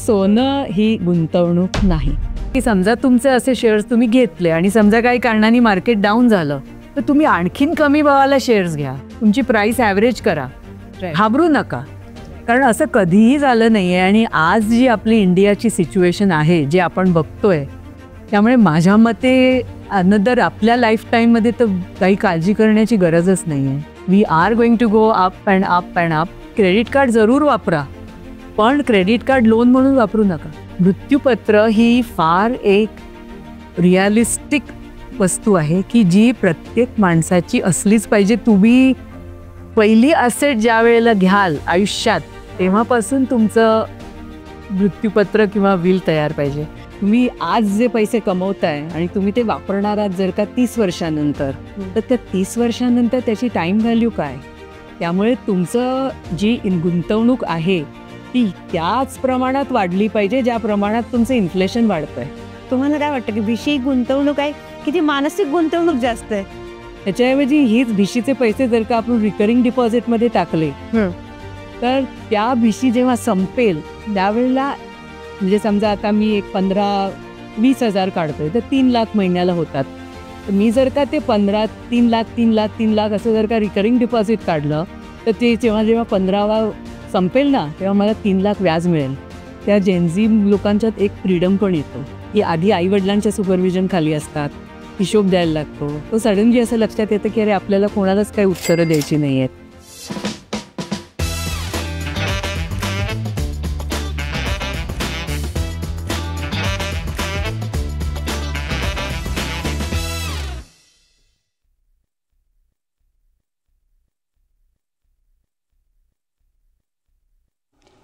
सोनं ही गुंतवणूक नाही. की समजा तुमचे असे शेअर्स तुम्ही घेतले आणि समजा काही कारणाने मार्केट डाऊन झालं तर तुम्ही आणखीन कमी भावाला शेअर्स घ्या, तुमची प्राइस ॲव्हरेज करा, घाबरू नका. कारण असं कधीही झालं नाही आहे. आणि आज जी आपली इंडियाची सिच्युएशन आहे जे आपण बघतोय, त्यामुळे माझ्या मते अनदर आपल्या लाईफटाईममध्ये तर काही काळजी करण्याची गरजच नाही आहे. We are going to go up and up and up. Credit card जरूर वापरा, पण क्रेडिट कार्ड लोन म्हणून वापरू नका. मृत्यूपत्र ही फार एक रिअलिस्टिक वस्तू आहे की जी प्रत्येक माणसाची असलीच पाहिजे. तुम्ही पहिली असेट ज्या वेळेला घ्याल आयुष्यात तेव्हापासून तुमचं मृत्यूपत्र किंवा विल तयार पाहिजे. तुम्ही आज जे पैसे कमवताय आणि तुम्ही ते वापरणार आहात जर का 30 वर्षानंतर, तर त्या 30 वर्षानंतर त्याची टाईम व्हॅल्यू काय. त्यामुळे तुमचं जी गुंतवणूक आहे ती त्याच प्रमाणात वाढली पाहिजे ज्या प्रमाणात तुमचं इन्फ्लेशन वाढतंय. तुम्हाला काय वाटतं की भिशी गुंतवणूक आहे की ती मानसिक गुंतवणूक जास्त आहे? त्याच्याऐवजी हीच भिशीचे पैसे जर का आपण रिकरिंग डिपॉझिटमध्ये टाकले तर त्या भिशी जेव्हा संपेल त्यावेळेला, म्हणजे समजा आता मी एक 15-20 हजार काढतोय तर 3 लाख महिन्याला होतात. तर मी जर का ते 3 लाख असं जर का रिकरिंग डिपॉझिट काढलं तर ते जेव्हा 15वा संपेल ना तेव्हा मला 3 लाख व्याज मिळेल. त्या जेनझी लोकांच्यात एक फ्रीडम पण येतो की आधी आईवडिलांच्या सुपरविजन खाली असतात, हिशोब द्यायला लागतो. तो सडनली असं लक्षात येतं की अरे आपल्याला कोणालाच काही उत्तरं द्यायची नाही आहेत.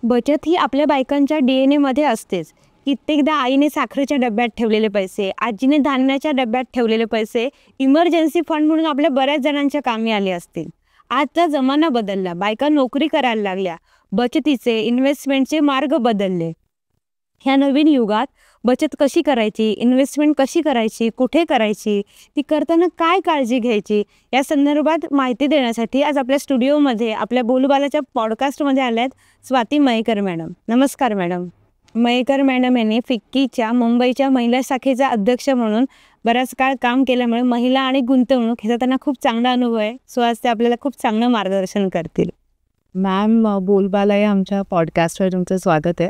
बचत ही आपल्या बायकांच्या DNA मध्ये असतेच. कित्येकदा आईने साखरेच्या डब्यात ठेवलेले पैसे, आजीने धान्याच्या डब्यात ठेवलेले पैसे इमर्जन्सी फंड म्हणून आपल्या बऱ्याच जणांच्या कामी आले असतील. आजचा जमाना बदलला, बायका नोकरी करायला लागल्या, बचतीचे इन्व्हेस्टमेंटचे मार्ग बदलले. ह्या नवीन युगात बचत कशी करायची, इन्व्हेस्टमेंट कशी करायची, कुठे करायची, ती करताना काय काळजी घ्यायची, या संदर्भात माहिती देण्यासाठी आज आपल्या स्टुडिओमध्ये आपल्या बोलबालाच्या पॉडकास्टमध्ये आल्या आहेत स्वाती मयेकर मॅडम. नमस्कार मॅडम. मयेकर मॅडम यांनी फिक्कीच्या मुंबईच्या महिला शाखेचा अध्यक्ष म्हणून बराच काळ काम केल्यामुळे महिला आणि गुंतवणूक ह्याचा त्यांना खूप चांगला अनुभव आहे. सो आज ते आपल्याला खूप चांगलं मार्गदर्शन करतील. मॅम, बोलबाला या आमच्या पॉडकास्टवर तुमचं स्वागत आहे.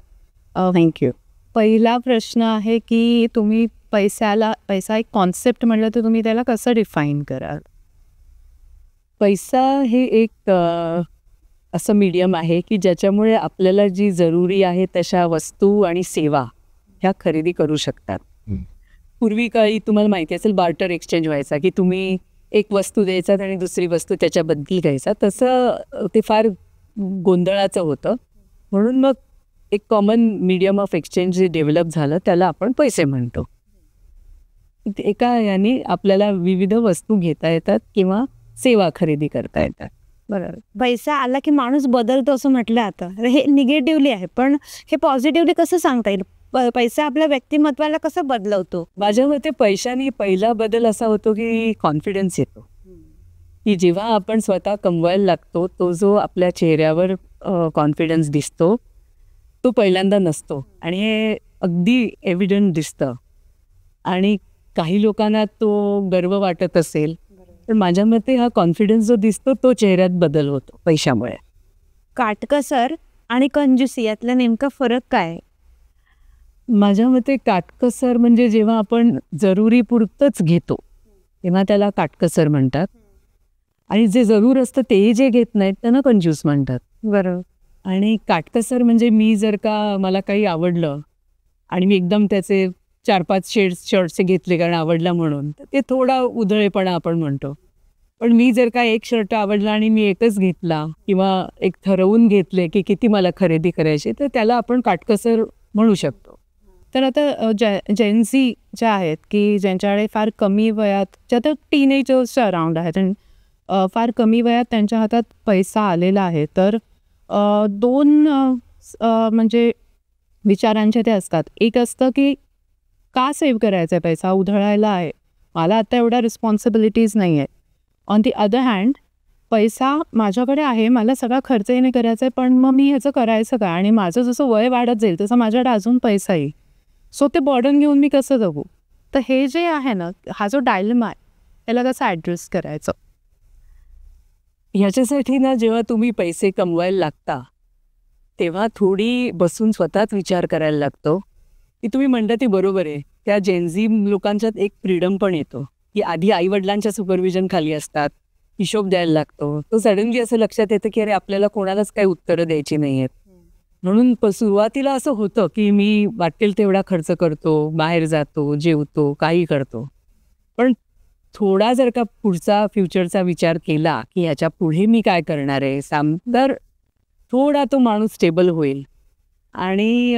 थँक्यू. पहिला प्रश्न आहे की तुम्ही पैसा एक कॉन्सेप्ट म्हटलं तर तुम्ही त्याला कसं डिफाईन कराल? पैसा हे एक असं मीडियम आहे की ज्याच्यामुळे आपल्याला जी जरुरी आहे तशा वस्तू आणि सेवा ह्या खरेदी करू शकतात. पूर्वी काळी तुम्हाला माहिती असेल बार्टर एक्सचेंज व्हायचा की तुम्ही एक वस्तू द्यायचा आणि दुसरी वस्तू त्याच्याबद्दल घ्यायचा. तसं ते फार गोंधळाचं होतं. म्हणून मग एक कॉमन मीडियम ऑफ एक्सचेंज जे डेव्हलप झालं त्याला आपण पैसे म्हणतो. एका याने आपल्याला विविध वस्तू घेता येतात किंवा सेवा खरेदी करता येतात. बरोबर. पैसा आला की माणूस बदलतो असं म्हटलं आता. हे निगेटिव्हली आहे, पण हे पॉझिटिव्हली कसं सांगता येईल? पैसा आपल्या व्यक्तिमत्वाला कसं बदलवतो? माझ्या मते पैशाने पहिला बदल असा होतो की कॉन्फिडन्स येतो. की जेव्हा आपण स्वतः कमवायला लागतो तो जो आपल्या चेहऱ्यावर कॉन्फिडन्स दिसतो तो पहिल्यांदा नसतो आणि हे अगदी एव्हिडंट दिसतं. आणि काही लोकांना तो गर्व वाटत असेल पण माझ्या मते हा कॉन्फिडन्स जो दिसतो तो चेहऱ्यात बदल होतो पैशामुळे. काटकसर आणि कंजूसी यातला नेमका फरक काय? माझ्या मते काटकसर म्हणजे जेव्हा आपण जरुरीपुरतंच घेतो तेव्हा त्याला काटकसर म्हणतात. आणि जे जरूर असतं तेही जे घेत नाहीत त्यांना कंजूस म्हणतात. बरोबर. आणि काटकसर म्हणजे मी जर का मला काही आवडलं आणि मी एकदम त्याचे 4-5 शर्ट्स घेतले कारण आवडला म्हणून, तर ते थोडा उधळेपणा आपण म्हणतो. पण मी जर का एक शर्ट आवडला आणि मी एकच घेतला किंवा एक ठरवून घेतले की किती मला खरेदी करायची तर त्याला आपण काटकसर म्हणू शकतो. तर आता जेन्झी ज्या आहेत की ज्यांच्याकडे फार कमी वयात, ज्या तर टीनेजर्सच्या अराउंड आहेत आणि फार कमी वयात त्यांच्या हातात पैसा आलेला आहे, तर दोन म्हणजे विचारांचे ते असतात. एक असतं की का सेव्ह करायचा आहे पैसा, उधळायला आहे, मला आता एवढ्या रिस्पॉन्सिबिलिटीज नाही आहेत. ऑन दी अदर हँड पैसा माझ्याकडे आहे, मला सगळा खर्च येणे करायचा आहे, पण मग मी ह्याचं करायचं काय? आणि माझं जसं वय वाढत जाईल तसं माझ्याकडे अजून पैसा येईल. सो ते बर्डन घेऊन मी कसं जगू? तर हे जे आहे ना, हा जो डायलेमा आहे त्याला कसं ॲड्रेस करायचं. ह्याच्यासाठी ना जेव्हा तुम्ही पैसे कमवायला लागता तेव्हा थोडी बसून स्वतःच विचार करायला लागतो की तुम्ही म्हणता ती बरोबर आहे. त्या जेनझी लोकांच्यात एक फ्रीडम पण येतो की आधी आईवडिलांच्या सुपरविजन खाली असतात, हिशोब द्यायला लागतो. तो सडनली असं लक्षात येतं की अरे आपल्याला कोणालाच काही उत्तरं द्यायची नाही आहेत. म्हणून सुरुवातीला असं होतं की मी वाटेल तेवढा खर्च करतो, बाहेर जातो, जेवतो, काही करतो. पण थोडा जर का पुढचा फ्युचरचा विचार केला की ह्याच्या पुढे मी काय करणार आहे तर थोडा तो माणूस स्टेबल होईल. आणि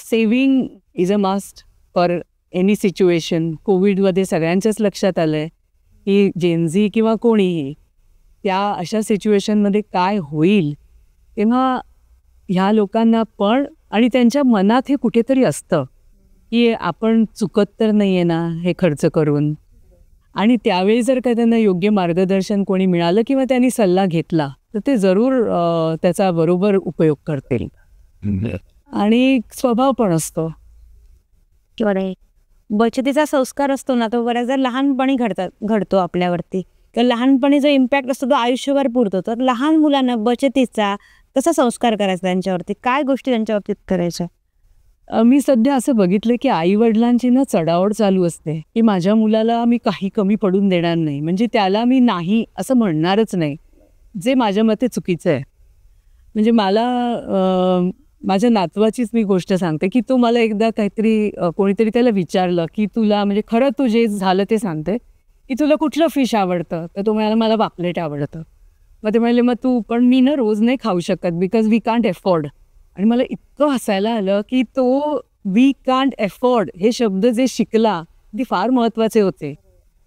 saving is a must for any situation. कोविडमध्ये सगळ्यांच्याच लक्षात आलं आहे की जेनझी किंवा कोणीही त्या अशा सिच्युएशनमध्ये काय होईल तेव्हा ह्या लोकांना पण आणि त्यांच्या मनात हे कुठेतरी असतं की आपण चुकत तर नाही आहे ना हे खर्च करून. आणि त्यावेळी जर का त्यांना योग्य मार्गदर्शन कोणी मिळालं किंवा त्यांनी सल्ला घेतला तर ते जरूर त्याचा बरोबर उपयोग करतील. आणि स्वभाव पण असतो. बचतीचा संस्कार असतो ना, तो बऱ्याचदा लहानपणी घडतो आपल्यावरती, तर लहानपणी जो इम्पॅक्ट असतो तो आयुष्यभर पुरतो. तर लहान मुलांना बचतीचा कसा संस्कार करायचा, त्यांच्यावरती काय गोष्टी त्यांच्या बाबतीत करायच्या? मी सध्या असं बघितलं की आईवडिलांची ना चढाओढ चालू असते की माझ्या मुलाला मी काही कमी पडून देणार नाही, म्हणजे त्याला मी नाही असं म्हणणारच नाही, जे माझ्या मते चुकीचं आहे. म्हणजे मला माझ्या नातवाचीच मी गोष्ट सांगते की तो मला एकदा काहीतरी कोणीतरी त्याला विचारलं की तुला म्हणजे खरं तू जे झालं ते सांगते की तुला कुठलं फिश आवडतं, तर तो म्हणाला मला पापलेट आवडतं. मग ते म्हणाले मग तू पण मी ना रोज नाही खाऊ शकत बिकॉज वी कांट एफोर्ड. आणि मला इतकं हसायला आलं की तो वी कांट एफोर्ड हे शब्द जे शिकला ते फार महत्त्वाचे होते.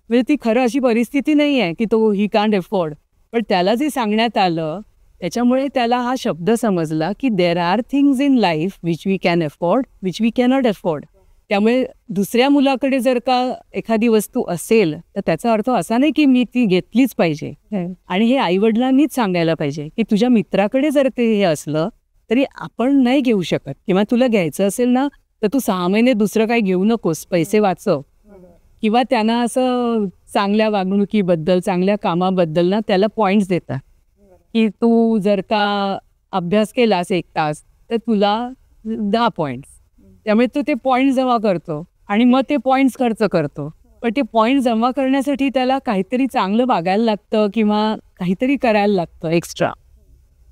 म्हणजे ती खरं अशी परिस्थिती नाही आहे की तो ही कांट एफोर्ड, पण त्याला जे सांगण्यात आलं त्याच्यामुळे त्याला हा शब्द समजला की there are things in life which we can afford, which we cannot afford. त्यामुळे दुसऱ्या मुलाकडे जर का एखादी वस्तू असेल तर त्याचा अर्थ असा नाही की मी ती घेतलीच पाहिजे. आणि हे आईवडिलांनीच सांगायला पाहिजे की तुझ्या मित्राकडे जर ते हे असलं तरी आपण नाही घेऊ शकत, किंवा तुला घ्यायचं असेल ना तर तू 6 महिने दुसरं काही घेऊ नकोस, पैसे वाचव. किंवा त्यांना असं चांगल्या वागणुकीबद्दल चांगल्या कामाबद्दल ना त्याला पॉईंट्स देतात की तू जर का अभ्यास केलास 1 तास तर तुला 10 पॉईंट्स. त्यामुळे तो ते पॉईंट्स जमा करतो आणि मग ते पॉईंट्स खर्च करतो. पण ते पॉईंट्स जमा करण्यासाठी त्याला काहीतरी चांगलं वागायला लागतं किंवा काहीतरी करायला लागतं एक्स्ट्रा.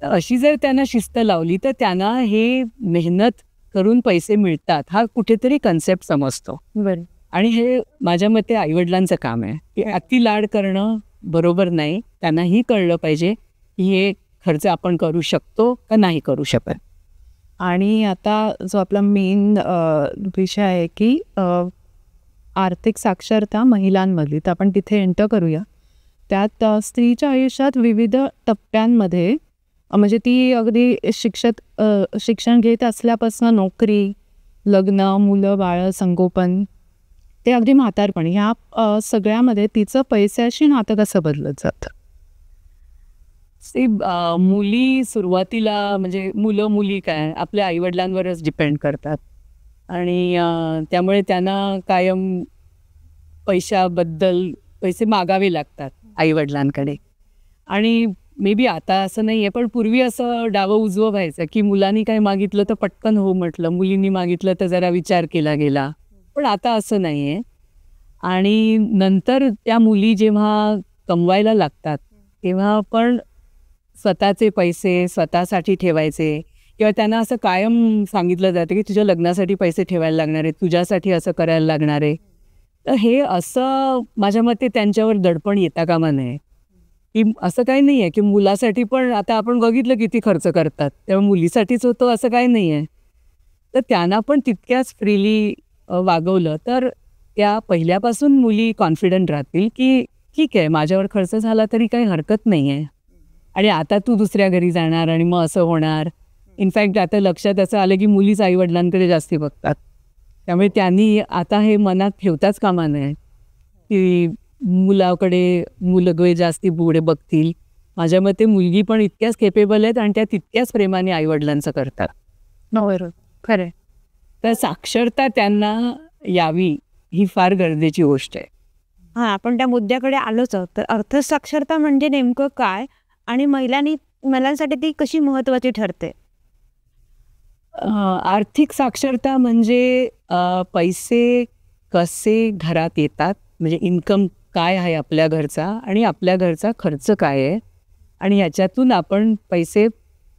अशी जर त्यांना शिस्त लावली तर त्यांना हे मेहनत करून पैसे मिळतात हा कुठेतरी कन्सेप्ट समजतो. बरं. आणि हे माझ्या मते आईवडिलांचं काम आहे की अति लाड करणं बरोबर नाही. त्यांनाही कळलं पाहिजे की हे खर्च आपण करू शकतो का नाही करू शकत. आणि आता जो आपला मेन विषय आहे की आर्थिक साक्षरता महिलांमधली, तर आपण तिथे एंटर करूया. त्यात स्त्रीच्या आयुष्यात विविध टप्प्यांमध्ये म्हणजे ती अगदी शिक्षण घेत असल्यापासून नोकरी, लग्न, मुलं बाळं, संगोपन ते अगदी म्हातारपण, ह्या सगळ्यामध्ये तिचं पैशाशी नातं कसं बदलत जातं? मुली सुरुवातीला म्हणजे मुलं मुली काय आपल्या आईवडिलांवरच डिपेंड करतात आणि त्यामुळे त्यांना कायम पैसे मागावे लागतात आईवडिलांकडे. आणि मे बी आता असं नाही आहे, पण पूर्वी असं डावं उजवं व्हायचं की मुलांनी काय मागितलं तर पटकन हो म्हटलं, मुलींनी मागितलं तर जरा विचार केला गेला. पण आता असं नाही आहे. आणि नंतर त्या मुली जेव्हा कमवायला लागतात तेव्हा पण स्वतःचे पैसे स्वतःसाठी ठेवायचे, किंवा त्यांना असं कायम सांगितलं जातं की तुझ्या लग्नासाठी पैसे ठेवायला लागणार आहे, तुझ्यासाठी असं करायला लागणार आहे. तर हे असं माझ्या मते त्यांच्यावर दडपण येता कामा नये. की असं काही नाही आहे की मुलासाठी पण आता आपण बघितलं किती खर्च करतात, तेव्हा मुलीसाठीच होतो असं काही नाही आहे. तर त्यांना पण तितक्याच फ्रीली वागवलं तर त्या पहिल्यापासून मुली कॉन्फिडंट राहतील की ठीक आहे माझ्यावर खर्च झाला तरी काही हरकत नाही आहे. आणि आता तू दुसऱ्या घरी जाणार आणि मग असं होणार. इनफॅक्ट आता लक्षात असं आलं की मुलीच आईवडिलांकडे जास्ती बघतात. त्यामुळे त्यांनी आता हे मनात ठेवताच कामा नये की मुलाकडे मुलगे जास्ती पुढे बघतील माझ्या मते मुलगी पण इतक्याच केपेबल आहेत आणि त्या तितक्याच प्रेमाने आईवडिलांचं करतात. बरोबर, खरं. तर साक्षरता त्यांना यावी ही फार गरजेची गोष्ट आहे. हां, आपण त्या मुद्द्याकडे आलोच आहोत. तर अर्थसाक्षरता म्हणजे नेमकं काय आणि महिलांसाठी ती कशी महत्त्वाची ठरते? आर्थिक साक्षरता म्हणजे पैसे कसे घरात येतात, म्हणजे इन्कम काय आहे आपल्या घरचा आणि आपल्या घरचा खर्च काय आहे आणि ह्याच्यातून आपण पैसे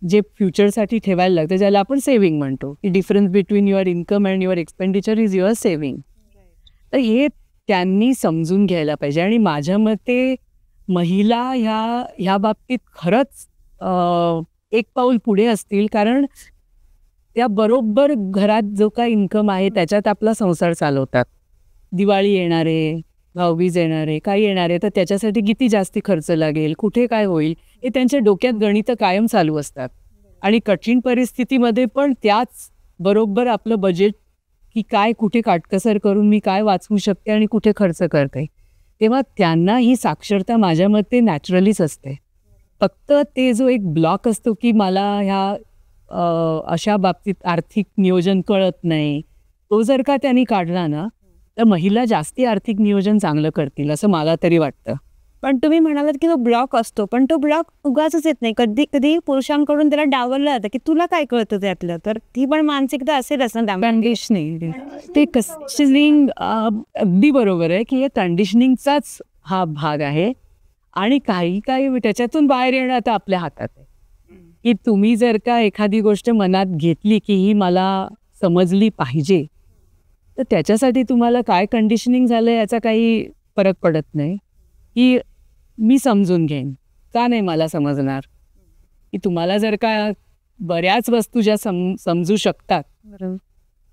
जे फ्युचरसाठी ठेवायला लागतं, ज्याला आपण सेव्हिंग म्हणतो, की difference between your income and your expenditure is your saving. तर हे त्यांनी समजून घ्यायला पाहिजे. आणि माझ्या मते महिला ह्या बाबतीत खरंच एक पाऊल पुढे असतील, कारण त्या बरोबर घरात जो काय इन्कम आहे त्याच्यात आपला संसार चालवतात. दिवाळी येणार आहे, भाऊबीज येणार आहे, काही येणार आहे, तर त्याच्यासाठी किती जास्ती खर्च लागेल, कुठे काय होईल, हे त्यांच्या डोक्यात गणितं कायम चालू असतात. आणि कठीण परिस्थितीमध्ये पण त्याच बरोबर आपलं बजेट, की काय कुठे काटकसर करून मी काय वाचवू शकते आणि कुठे खर्च करते, तेव्हा त्यांना ही साक्षरता माझ्या मते नॅचरलीच असते. फक्त ते जो एक ब्लॉक असतो की मला ह्या अशा बाबतीत आर्थिक नियोजन कळत नाही, तो जर का त्यांनी काढला ना, तर महिला जास्ती आर्थिक नियोजन चांगलं करतील असं मला तरी वाटतं. पण तुम्ही म्हणालात की तो ब्लॉक असतो, पण तो ब्लॉक उगाचच येत नाही. कधी कधी पुरुषांकडून त्याला डावललं जातं की तुला काय कळतं त्यातलं. तर ती पण मानसिकता असेलच ना त्यामध्ये. कंडिशनिंग, ते कंडिशनिंग अगदी बरोबर आहे की हे कंडिशनिंगचाच हा भाग आहे. आणि काही काही त्याच्यातून बाहेर येणं आता आपल्या हातात आहे. की तुम्ही जर का एखादी गोष्ट मनात घेतली की ही मला समजली पाहिजे, तर त्याच्यासाठी तुम्हाला काय कंडिशनिंग झालं याचा काही फरक पडत नाही. की मी समजून घेईन, का नाही मला समजणार. की तुम्हाला जर का बऱ्याच वस्तू ज्या समजू शकतात, बरोबर.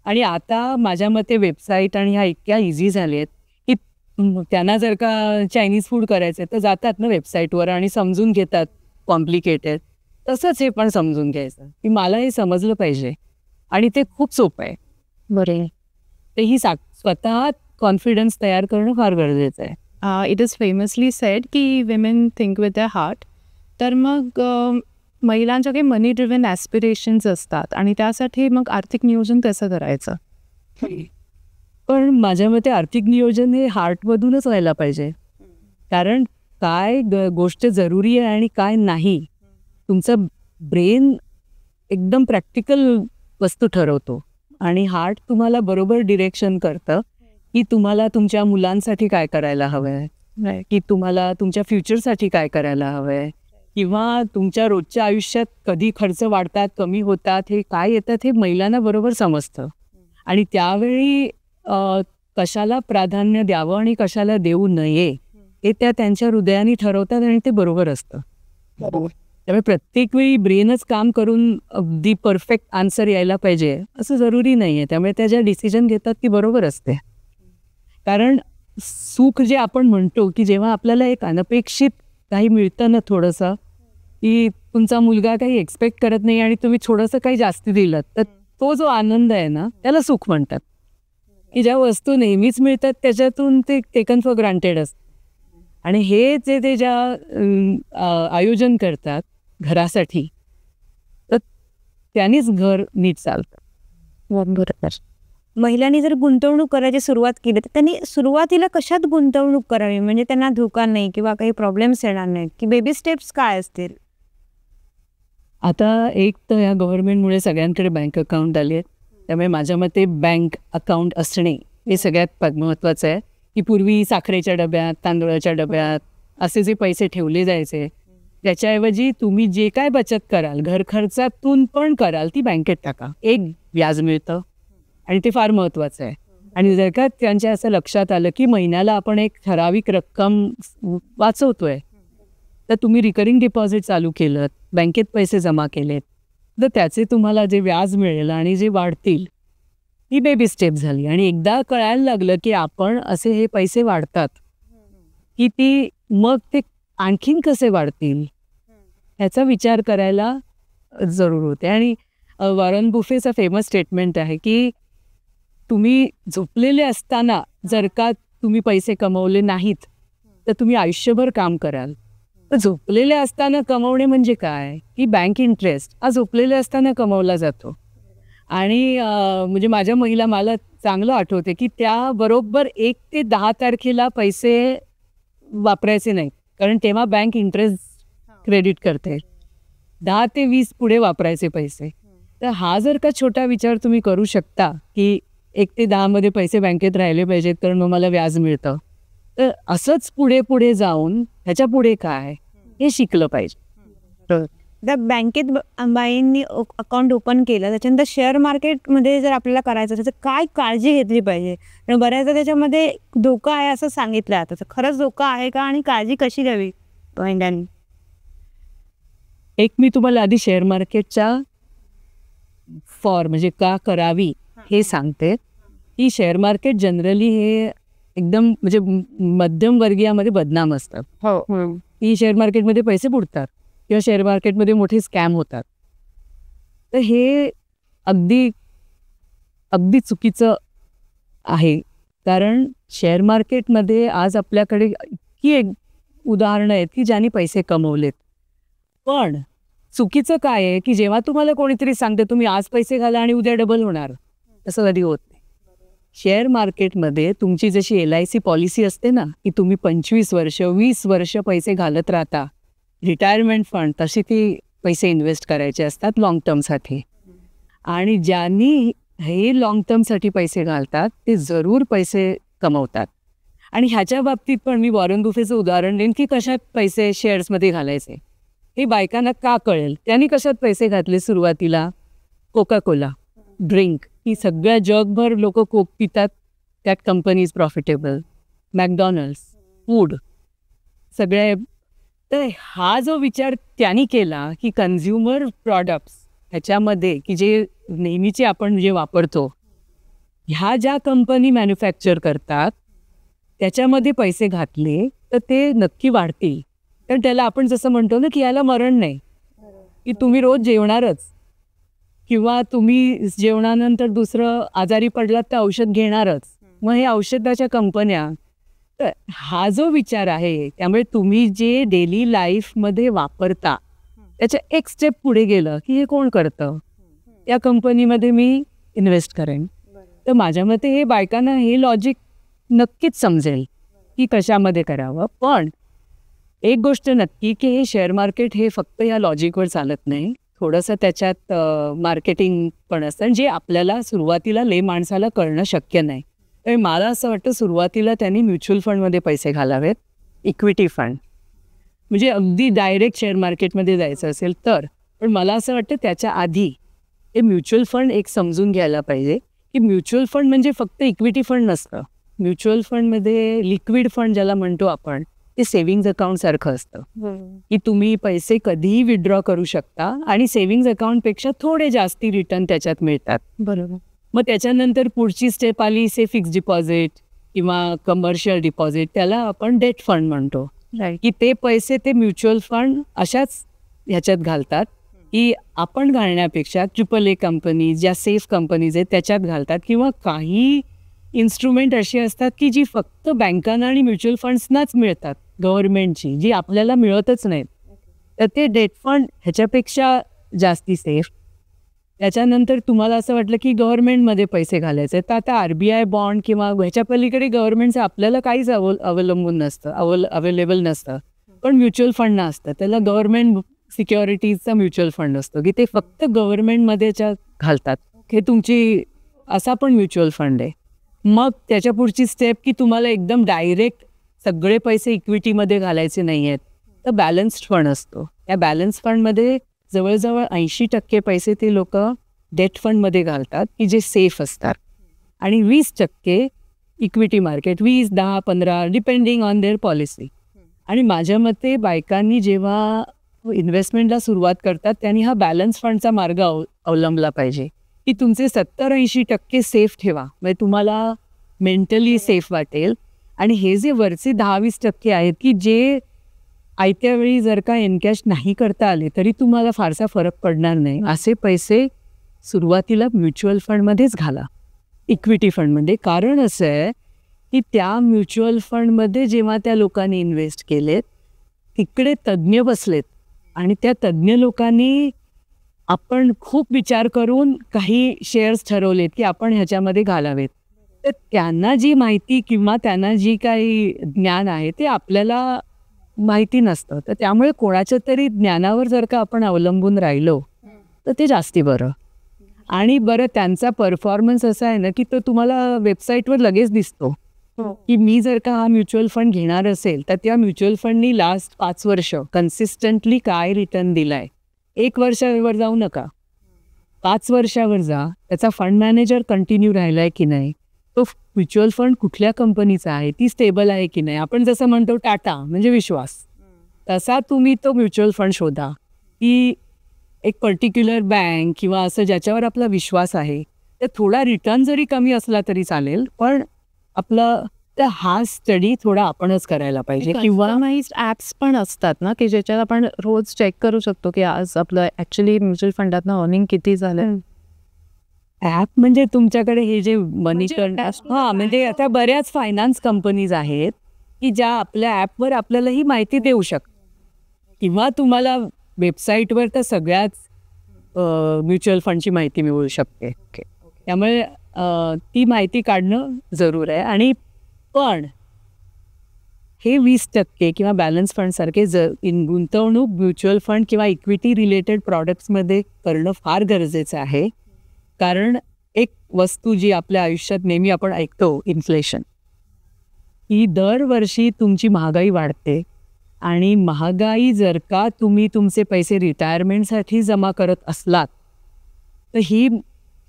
आणि आता माझ्या मते वेबसाईट आणि ह्या इतक्या इझी झाले आहेत की त्यांना जर का चायनीज फूड करायचं तर जातात ना वेबसाईटवर आणि समजून घेतात कॉम्प्लिकेटेड. तसंच हे पण समजून घ्यायचं की मला हे समजलं पाहिजे आणि ते खूप सोपं आहे. बरोबर. ते ही स्वतः कॉन्फिडन्स तयार करणं फार गरजेचं आहे. इट इज फेमसली सेड की women think with their heart. तर मग महिलांच्या काही मनी ड्रिव्हन ॲस्पिरेशन्स असतात आणि त्यासाठी मग आर्थिक नियोजन कसं करायचं? पण माझ्या मते आर्थिक नियोजन हे हार्टमधूनच व्हायला पाहिजे. कारण काय गोष्ट जरुरी आहे आणि काय नाही, तुमचं ब्रेन एकदम प्रॅक्टिकल वस्तू ठरवतो आणि हार्ट तुम्हाला बरोबर डिरेक्शन करतं की तुम्हाला तुमच्या मुलांसाठी काय करायला हवं आहे, की तुम्हाला तुमच्या फ्युचरसाठी काय करायला हवं आहे, किंवा तुमच्या रोजच्या आयुष्यात कधी खर्च वाढतात, कमी होतात, हे काय येतात हे महिलांना बरोबर समजतं. आणि त्यावेळी कशाला प्राधान्य द्यावं आणि कशाला देऊ नये हे त्या त्यांच्या हृदयाने ठरवतात आणि ते बरोबर असतं. त्यामुळे प्रत्येक वेळी ब्रेनच काम करून अगदी परफेक्ट आन्सर यायला पाहिजे असं जरुरी नाही आहे. त्यामुळे त्या ज्या डिसिजन घेतात ती बरोबर असते. कारण सुख जे आपण म्हणतो की जेव्हा आपल्याला एक अनपेक्षित काही मिळतं ना थोडंसं, की तुमचा मुलगा काही एक्सपेक्ट करत नाही आणि तुम्ही थोडंसं काही जास्ती दिलं, तर तो जो आनंद आहे ना त्याला सुख म्हणतात. की ज्या वस्तू नेहमीच मिळतात त्याच्यातून ते टेकन फॉर ग्रांटेड असतं. आणि हे जे ते ज्या आयोजन करतात घरासाठी, तर त्यांनीच घर नीट चालतं. बरोबर. महिलांनी जर गुंतवणूक करायची सुरुवात केली तर त्यांनी सुरुवातीला कशात गुंतवणूक करावी, म्हणजे त्यांना धोका नाही किंवा काही प्रॉब्लेम्स येणार नाहीत, की बेबी स्टेप्स काय असतील? आता एक तर या गव्हर्नमेंटमुळे सगळ्यांकडे बँक अकाउंट आले आहेत. त्यामुळे माझ्या मते बँक अकाउंट असणे हे सगळ्यात महत्त्वाचं आहे. की पूर्वी साखरेच्या डब्यात, तांदूळाच्या डब्यात असे जे पैसे ठेवले जायचे, त्याच्याऐवजी तुम्ही जे काय बचत कराल, घर खर्चातून पण कराल, ती बँकेत टाका. एक व्याज मिळतं आणि ते फार महत्त्वाचं आहे. आणि जर का त्यांच्या असं लक्षात आलं की महिन्याला आपण एक ठराविक रक्कम वाचवतोय, तर तुम्ही रिकरिंग डिपॉझिट चालू केलं, बँकेत पैसे जमा केलेत, तर त्याचे तुम्हाला जे व्याज मिळेल आणि जे वाढतील, ही बेबी स्टेप झाली. आणि एकदा कळायला लागलं की आपण असे हे पैसे वाढतात, की ती मग ते आणखीन कसे वाढतील ह्याचा विचार करायला जरूर होते. आणि वॉरन बुफेचं फेमस स्टेटमेंट आहे की तुम्ही झोपलेले असताना जर का तुम्ही पैसे कमवले नाहीत, तर तुम्ही आयुष्यभर काम कराल. तर झोपलेले असताना कमवणे म्हणजे काय, की बँक इंटरेस्ट हा झोपलेले असताना कमवला जातो. आणि म्हणजे माझ्या महिला मला चांगलं आठवते की त्या बरोबर 1 ते 10 तारखेला पैसे वापरायचे नाहीत, कारण तेव्हा बँक इंटरेस्ट क्रेडिट करते. 10 ते 20 पुढे वापरायचे पैसे. तर हा जर का छोटा विचार तुम्ही करू शकता की 1 ते 10 मध्ये पैसे बँकेत राहिले पाहिजेत कारण मग मला व्याज मिळतं, तर असंच पुढे पुढे जाऊन ह्याच्या पुढे काय हे शिकलं पाहिजे. जर बँकेत बाईंनी अकाउंट ओपन केलं, त्याच्यानंतर शेअर मार्केटमध्ये जर आपल्याला करायचं असेल तर काय काळजी घेतली पाहिजे? कारण बऱ्याचदा त्याच्यामध्ये धोका आहे असं सांगितलं जातं, तर खरंच धोका आहे का आणि काळजी कशी घ्यावी महिलांनी? एक मी तुम्हाला आधी शेअर मार्केटच्या म्हणजे का करावी हे सांगते. की शेअर मार्केट जनरली हे एकदम म्हणजे मध्यम वर्गीयामध्ये बदनाम असतात. की शेअर मार्केटमध्ये पैसे बुडतात किंवा शेअर मार्केटमध्ये मोठे स्कॅम होतात. तर हे अगदी अगदी चुकीचं आहे. कारण शेअर मार्केटमध्ये आज आपल्याकडे इतकी एक उदाहरणं आहेत की ज्यांनी पैसे कमवलेत. पण चुकीचं काय आहे की जेव्हा तुम्हाला कोणीतरी सांगते तुम्ही आज पैसे घाला आणि उद्या डबल होणार, तसं कधी होत नाही. शेअर मार्केटमध्ये तुमची जशी LIC पॉलिसी असते ना की तुम्ही 25 वर्ष 20 वर्ष पैसे घालत राहता, रिटायरमेंट फंड तशी ती पैसे इन्व्हेस्ट करायचे असतात लॉंग टर्मसाठी. आणि ज्यांनी हे लॉंग टर्मसाठी पैसे घालतात ते जरूर पैसे कमवतात. आणि ह्याच्या बाबतीत पण मी वॉरन बुफेचं उदाहरण देईन की कशात पैसे शेअर्समध्ये घालायचे हे बायकांना का कळेल. त्यांनी कशात पैसे घातले सुरुवातीला? कोका कोला ड्रिंक, ही सगळ्या जगभर लोक कोक पितात, त्यात कंपनीज प्रॉफिटेबल, मॅकडॉनल्ड्स, फूड सगळे. तर हा जो विचार त्यांनी केला की कन्झ्युमर प्रॉडक्ट्स ह्याच्यामध्ये की जे नेहमीचे आपण जे वापरतो ह्या ज्या कंपनी मॅन्युफॅक्चर करतात त्याच्यामध्ये पैसे घातले तर ते नक्की वाढतील. कारण त्याला आपण जसं म्हणतो ना की याला मरण नाही, की तुम्ही रोज जेवणारच किंवा तुम्ही जेवणानंतर दुसरं आजारी पडलात तर औषध घेणारच, मग हे औषधाच्या कंपन्या. तर हा जो विचार आहे त्यामुळे तुम्ही जे डेली लाईफमध्ये वापरता त्याच्या एक स्टेप पुढे गेलं की हे कोण करतं, त्या कंपनीमध्ये मी इन्व्हेस्ट करेन. तर माझ्या मते हे बायकांना हे लॉजिक नक्कीच समजेल की कशामध्ये करावं. पण एक गोष्ट नक्की की हे शेअर मार्केट हे फक्त या लॉजिकवर चालत नाही, थोडंसं त्याच्यात मार्केटिंग पण असतं जे आपल्याला सुरुवातीला माणसाला कळणं शक्य नाही. तर मला असं वाटतं सुरुवातीला त्यांनी म्युच्युअल फंडमध्ये पैसे घालावेत, इक्विटी फंड, म्हणजे अगदी डायरेक्ट शेअर मार्केटमध्ये जायचं असेल तर. पण मला असं वाटतं त्याच्या आधी हे म्युच्युअल फंड एक समजून घ्यायला पाहिजे की म्युच्युअल फंड म्हणजे फक्त इक्विटी फंड नसतं. म्युच्युअल फंडमध्ये लिक्विड फंड ज्याला म्हणतो आपण ते सेव्हिंग्ज अकाउंटसारखं असतं की तुम्ही पैसे कधीही विड्रॉ करू शकता आणि सेव्हिंग्ज अकाउंटपेक्षा थोडे जास्ती रिटर्न त्याच्यात मिळतात. बरोबर. मग त्याच्यानंतर पुढची स्टेप आली फिक्स्ड डिपॉझिट किंवा कमर्शियल डिपॉझिट, त्याला आपण डेट फंड म्हणतो. की ते पैसे ते म्युच्युअल फंड अशाच ह्याच्यात घालतात की आपण घालण्यापेक्षा AAA कंपनीज ज्या सेफ कंपनीज आहेत त्याच्यात घालतात. किंवा काही इन्स्ट्रुमेंट अशी असतात की जी फक्त बँकांना आणि म्युच्युअल फंड्सनाच मिळतात, गव्हर्नमेंटची, जी आपल्याला मिळतच नाहीत. तर ते डेट फंड ह्याच्यापेक्षा जास्ती सेफ. त्याच्यानंतर तुम्हाला असं वाटलं की गव्हर्नमेंटमध्ये पैसे घालायचे तर आता RBI बॉन्ड किंवा ह्याच्या पलीकडे गव्हर्नमेंटचं आपल्याला काहीच अवलंबून नसतं, अवेलेबल नसतं. पण म्युच्युअल फंडना असतं, त्याला गव्हर्नमेंट सिक्युरिटीजचा म्युच्युअल फंड असतो की ते फक्त गव्हर्नमेंटमध्येच्या घालतात. हे तुमची असा पण म्युच्युअल फंड आहे. मग त्याच्या पुढची स्टेप की तुम्हाला एकदम डायरेक्ट सगळे पैसे इक्विटीमध्ये घालायचे नाही आहेत तर बॅलन्स्ड फंड असतो. या बॅलन्स फंडमध्ये जवळजवळ 80% पैसे ते लोक डेट फंडमध्ये घालतात की जे सेफ असतात आणि 20% equity market, 20, 10, 15 depending on their policy. आणि माझ्या मते बायकांनी जेव्हा इन्व्हेस्टमेंटला सुरुवात करतात त्यांनी हा बॅलन्स फंडचा मार्ग अवलंबला पाहिजे की तुमचे 70-80% सेफ ठेवा, म्हणजे तुम्हाला मेंटली सेफ वाटेल. आणि हे जे वरचे 10-20% आहेत की जे आयत्या वेळी जर का एनकॅश नाही करता आले तरी तुम्हाला फारसा फरक पडणार नाही, असे पैसे सुरुवातीला म्युच्युअल फंडमध्येच घाला, इक्विटी फंडमध्ये. कारण असं आहे की त्या म्युच्युअल फंडमध्ये जेव्हा त्या लोकांनी इन्व्हेस्ट केलेत तिकडे तज्ज्ञ बसलेत आणि त्या तज्ज्ञ लोकांनी आपण खूप विचार करून काही शेअर्स ठरवलेत की आपण ह्याच्यामध्ये घालावेत. तर त्यांना जी माहिती किंवा त्यांना जी काही ज्ञान आहे ते आपल्याला माहिती नसतं. तर त्यामुळे कोणाच्या तरी ज्ञानावर जर का आपण अवलंबून राहिलो तर ते जास्ती बरं. आणि बरं त्यांचा परफॉर्मन्स असा आहे ना की तो तुम्हाला वेबसाईटवर लगेच दिसतो की मी जर का हा म्युच्युअल फंड घेणार असेल तर त्या म्युच्युअल फंडनी लास्ट 5 वर्ष कन्सिस्टंटली काय रिटर्न दिलाय. 1 वर्षावर जाऊ नका, 5 वर्षावर जा. त्याचा फंड मॅनेजर कंटिन्यू राहिलाय की नाही, तो म्युच्युअल फंड कुठल्या कंपनीचा आहे, ती स्टेबल आहे की नाही. आपण जसं म्हणतो टाटा म्हणजे विश्वास, तसा तुम्ही तो म्युच्युअल फंड शोधा की एक पर्टिक्युलर बँक किंवा असं ज्याच्यावर आपला विश्वास आहे. तर थोडा रिटर्न जरी कमी असला तरी चालेल, पण आपलं तर हा स्टडी थोडा आपणच करायला पाहिजे. किंवा ॲप्स पण असतात ना की ज्याच्यात आपण रोज चेक करू शकतो की आज आपलं ॲक्च्युली म्युच्युअल फंडातनं अर्निंग किती झालं. ॲप म्हणजे तुमच्याकडे हे जे मनी हां, म्हणजे आता बऱ्याच फायनान्स कंपनीज आहेत की ज्या आपल्या ॲपवर आपल्याला ही माहिती देऊ शकतात. किंवा तुम्हाला वेबसाईटवर तर सगळ्याच म्युच्युअल फंडची माहिती मिळू शकते. त्यामुळे ती माहिती काढणं जरूर आहे. आणि पण हे 20% किंवा बॅलन्स फंडसारखे गुंतवणूक म्युच्युअल फंड किंवा इक्विटी रिलेटेड प्रॉडक्ट्समध्ये करणं फार गरजेचं आहे. कारण एक वस्तू जी आपल्या आयुष्यात नेहमी आपण ऐकतो, इन्फ्लेशन, ही दरवर्षी तुमची महागाई वाढते. आणि महागाई जर का तुम्ही तुमचे पैसे रिटायरमेंटसाठी जमा करत असलात तर ही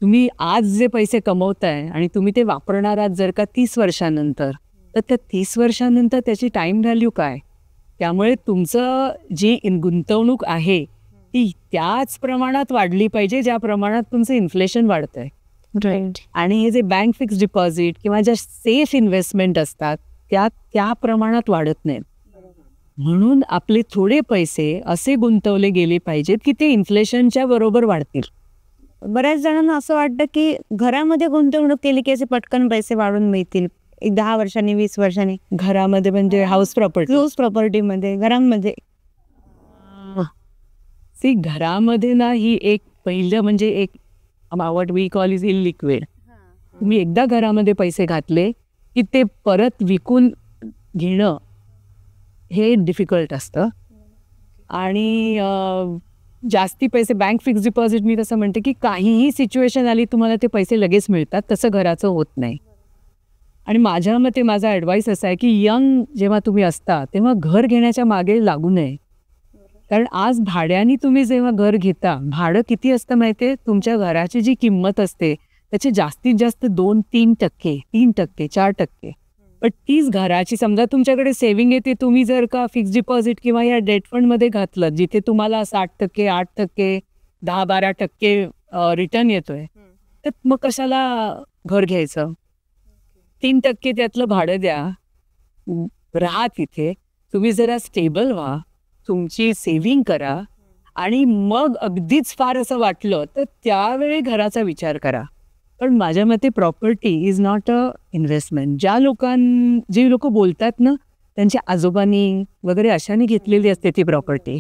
तुम्ही आज जे पैसे कमवताय आणि तुम्ही ते वापरणार आहात जर का 30 वर्षानंतर, तर त्या 30 वर्षानंतर त्याची टाईम व्हॅल्यू काय. त्यामुळे तुमचं जी गुंतवणूक आहे ती त्याच प्रमाणात वाढली पाहिजे ज्या प्रमाणात तुमचं इन्फ्लेशन वाढतंय. राईट. आणि हे जे बँक फिक्स डिपॉझिट किंवा ज्या सेफ इन्व्हेस्टमेंट असतात त्या प्रमाणात वाढत नाहीत. म्हणून आपले थोडे पैसे असे गुंतवले गेले पाहिजेत की ते इन्फ्लेशनच्या बरोबर वाढतील. बऱ्याच जणांना असं वाटतं की घरामध्ये गुंतवणूक केली की असे पटकन पैसे वाढून मिळतील 10 वर्षांनी 20 वर्षांनी. घरामध्ये म्हणजे हाऊस प्रॉपर्टीमध्ये घरांमध्ये घरामध्ये ना ही एक पहिलं म्हणजे एक what we call is illiquid. तुम्ही एकदा घरामध्ये पैसे घातले की ते परत विकून घेणं हे डिफिकल्ट असतं. आणि जास्ती पैसे बँक फिक्स डिपॉझिट मी तसं म्हणते की काहीही सिच्युएशन आली तुम्हाला ते पैसे लगेच मिळतात, तसं घराचं होत नाही. आणि माझ्या मते माझा ॲडवाईस असा आहे की यंग जेव्हा तुम्ही असता तेव्हा घर घेण्याच्या मागे लागू नये. कारण आज भाड्याने तुम्ही जेव्हा घर घेता, भाडं किती असतं माहिती आहे, तुमच्या घराची जी किंमत असते त्याचे जास्तीत जास्त 2-3%, 3%, 4%. पण तीच घराची समजा तुमच्याकडे सेव्हिंग येते, तुम्ही जर का फिक्स डिपॉझिट किंवा या डेट फंडमध्ये घातलं जिथे तुम्हाला 7%, 8%, 10-12% रिटर्न येतोय, तर मग कशाला घर घ्यायचं. 3% त्यातलं भाडं द्या, राहा तिथे. तुम्ही जरा स्टेबल व्हा, तुमची सेव्हिंग करा आणि मग अगदीच फार असं वाटलं तर त्यावेळी घराचा विचार करा. पण माझ्या मते property is not a investment. जे लोक बोलतात ना त्यांच्या आजोबांनी वगैरे अशाने घेतलेली असते ती प्रॉपर्टी.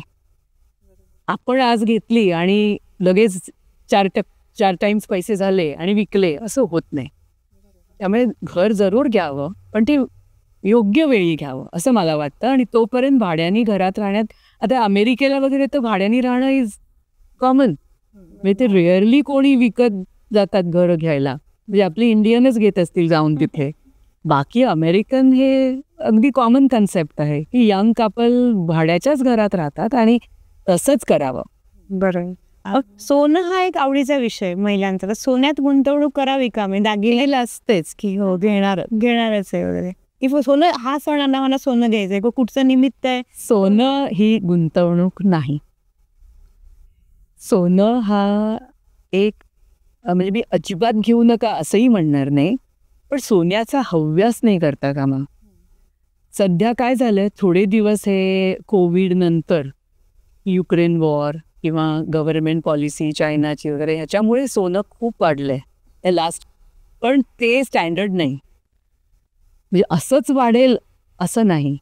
आपण आज घेतली आणि लगेच 4 टाइम्स पैसे झाले आणि विकले, असं होत नाही. त्यामुळे घर जरूर घ्यावं, पण ते योग्य वेळी घ्यावं असं मला वाटतं. आणि तोपर्यंत भाड्यानी घरात राहण्यात, आता अमेरिकेला वगैरे तर भाड्यानी राहणं इज कॉमन. म्हणजे ते रेअरली कोणी विकत जातात घर घ्यायला, म्हणजे आपले इंडियनच घेत असतील जाऊन तिथे. बाकी अमेरिकन हे अगदी कॉमन कन्सेप्ट आहे की यंग कपल भाड्याच्याच घरात राहतात आणि तसंच करावं. बरं. सोनं हा एक आवडीचा विषय महिलांचा. तर सोन्यात गुंतवणूक करावी का? मी दागिने असतेच की हो घेणारच आहे वगैरे, की सोनं हा सण आला मला सोनं घ्यायचंय, कुठचं निमित्त आहे. सोनं ही गुंतवणूक नाही. सोनं हा एक म्हणजे मी अजिबात घेऊ नका असंही म्हणणार नाही, पण सोन्याचा हव्यास नाही करता कामा. सध्या काय झालं, थोडे दिवस हे कोविड नंतर युक्रेन वॉर किंवा गव्हर्नमेंट पॉलिसी चायनाची वगैरे ह्याच्यामुळे सोनं खूप वाढलं आहे लास्ट. पण ते स्टँडर्ड नाही, म्हणजे असंच वाढेल असं नाही.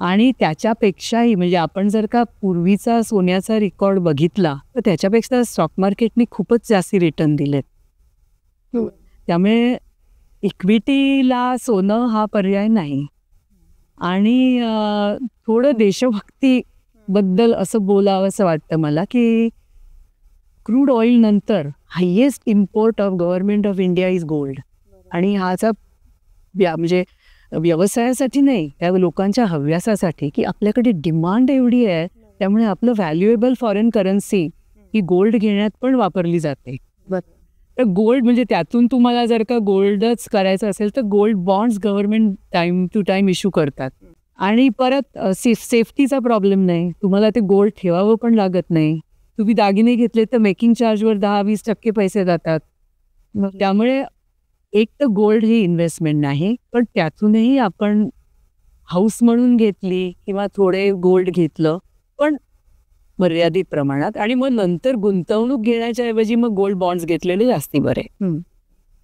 आणि त्याच्यापेक्षाही म्हणजे आपण जर का पूर्वीचा सोन्याचा रेकॉर्ड बघितला तर त्याच्यापेक्षा स्टॉक मार्केटने खूपच जास्ती रिटर्न दिलेत. त्यामुळे इक्विटीला सोनं हा पर्याय नाही. आणि थोडं देशभक्तीबद्दल असं बोलावं असं वाटतं मला की क्रूड ऑइल नंतर highest import of government of India is gold. आणि ह्याचा म्हणजे व्यवसायासाठी नाही, त्या लोकांच्या हव्यासासाठी की आपल्याकडे डिमांड एवढी आहे, त्यामुळे आपलं व्हॅल्युएबल फॉरेन करन्सी ही गोल्ड घेण्यात पण वापरली जाते. तर गोल्ड म्हणजे त्यातून तुम्हाला जर का गोल्डच करायचं असेल तर gold bonds government time to time issue करतात. आणि परत सेफ्टीचा प्रॉब्लेम नाही, तुम्हाला ते गोल्ड ठेवावं पण लागत नाही. तुम्ही दागिने घेतले तर मेकिंग चार्जवर 10-20% पैसे जातात. त्यामुळे एक तर गोल्ड ही इन्व्हेस्टमेंट नाही, पण त्यातूनही आपण हाऊस म्हणून घेतली किंवा थोडे गोल्ड घेतलं पण मर्यादित प्रमाणात, आणि मग नंतर गुंतवणूक घेण्याच्या ऐवजी मग गोल्ड बॉन्ड्स घेतलेले जास्ती बरे.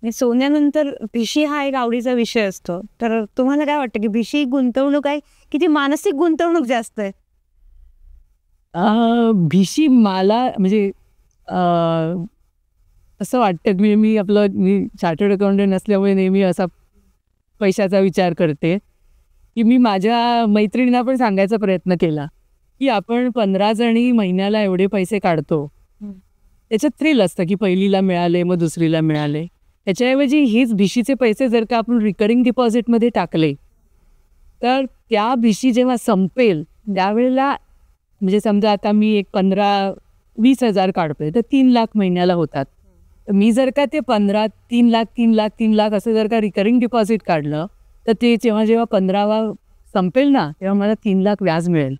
सोन्यानंतर भिशी हा एक आवडीचा विषय असतो, तर तुम्हाला काय वाटतं की भिशी गुंतवणूक आहे की ती मानसिक गुंतवणूक जास्त आहे? भिशी मला म्हणजे असं वाटतं की मी चार्टर्ड अकाउंटंट असल्यामुळे नेहमी असा पैशाचा विचार करते की मी माझ्या मैत्रिणींना पण सांगायचा प्रयत्न केला की आपण 15 जणी महिन्याला एवढे पैसे काढतो, त्याच्यात थ्रिल असतं की पहिलीला मिळाले मग दुसरीला मिळाले. त्याच्याऐवजी हीच भिशीचे पैसे जर का आपण रिकरिंग डिपॉझिटमध्ये टाकले तर त्या भिशी जेव्हा संपेल त्यावेळेला म्हणजे समजा आता मी एक 15-20 हजार काढतोय तर 3 लाख महिन्याला होतात. मी जर का ते 3 लाख असं जर का रिकरिंग डिपॉझिट काढलं तर ते जेव्हा 15वा संपेल ना तेव्हा मला 3 लाख व्याज मिळेल.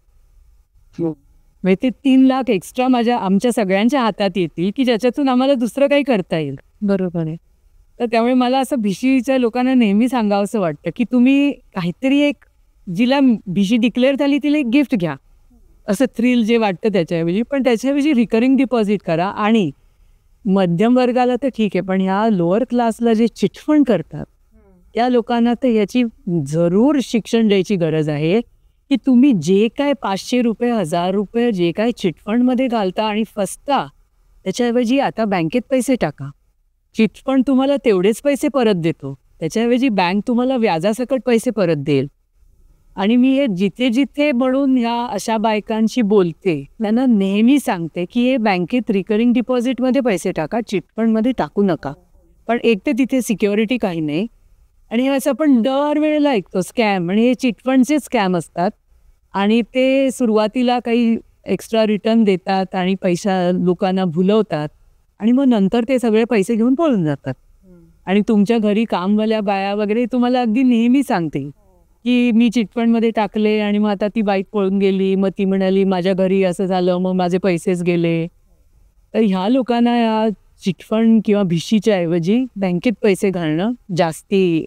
म्हणजे ते 3 लाख एक्स्ट्रा आमच्या सगळ्यांच्या हातात येतील की ज्याच्यातून आम्हाला दुसरं काही करता येईल. बरोबर आहे. तर त्यामुळे मला असं भिशीच्या लोकांना नेहमी सांगावंसं वाटतं की तुम्ही काहीतरी एक जिला भिशी डिक्लेअर झाली तिला एक गिफ्ट घ्या, असं थ्रिल जे वाटतं त्याच्याऐवजी, पण त्याच्याऐवजी रिकरिंग डिपॉझिट करा. आणि मध्यम वर्गाला तर ठीक आहे, पण ह्या लोअर क्लासला जे चिटफंड करतात त्या लोकांना तर याची जरूर शिक्षण द्यायची गरज आहे की तुम्ही जे काय 500 रुपये 1000 रुपये जे काय चिटफंडमध्ये घालता आणि फसता त्याच्याऐवजी आता बँकेत पैसे टाका. चिटफंड तुम्हाला तेवढेच पैसे परत देतो, त्याच्याऐवजी बँक तुम्हाला व्याजासकट पैसे परत देईल. आणि मी हे जिथे जिथे म्हणून ह्या अशा बायकांशी बोलते त्यांना नेहमी सांगते की हे बँकेत रिकरिंग डिपॉझिटमध्ये पैसे टाका, चिटफंडमध्ये टाकू नका. पण एक तर तिथे सिक्युरिटी काही नाही, आणि हे असं आपण दरवेळेला ऐकतो स्कॅम, आणि हे चिटफंडचे स्कॅम असतात. आणि ते सुरुवातीला काही एक्स्ट्रा रिटर्न देतात आणि पैसा लोकांना भुलवतात आणि मग नंतर ते सगळे पैसे घेऊन पळून जातात. आणि तुमच्या घरी कामवाल्या बाया वगैरे तुम्हाला अगदी नेहमी सांगते की मी चिटफंडमध्ये टाकले आणि मग आता ती बाईक पळून गेली, मग ती म्हणाली माझ्या घरी असं झालं मग माझे पैसेच गेले. तर ह्या लोकांना या चिटफंड किंवा भिशीच्या ऐवजी बँकेत पैसे घालणं जास्ती,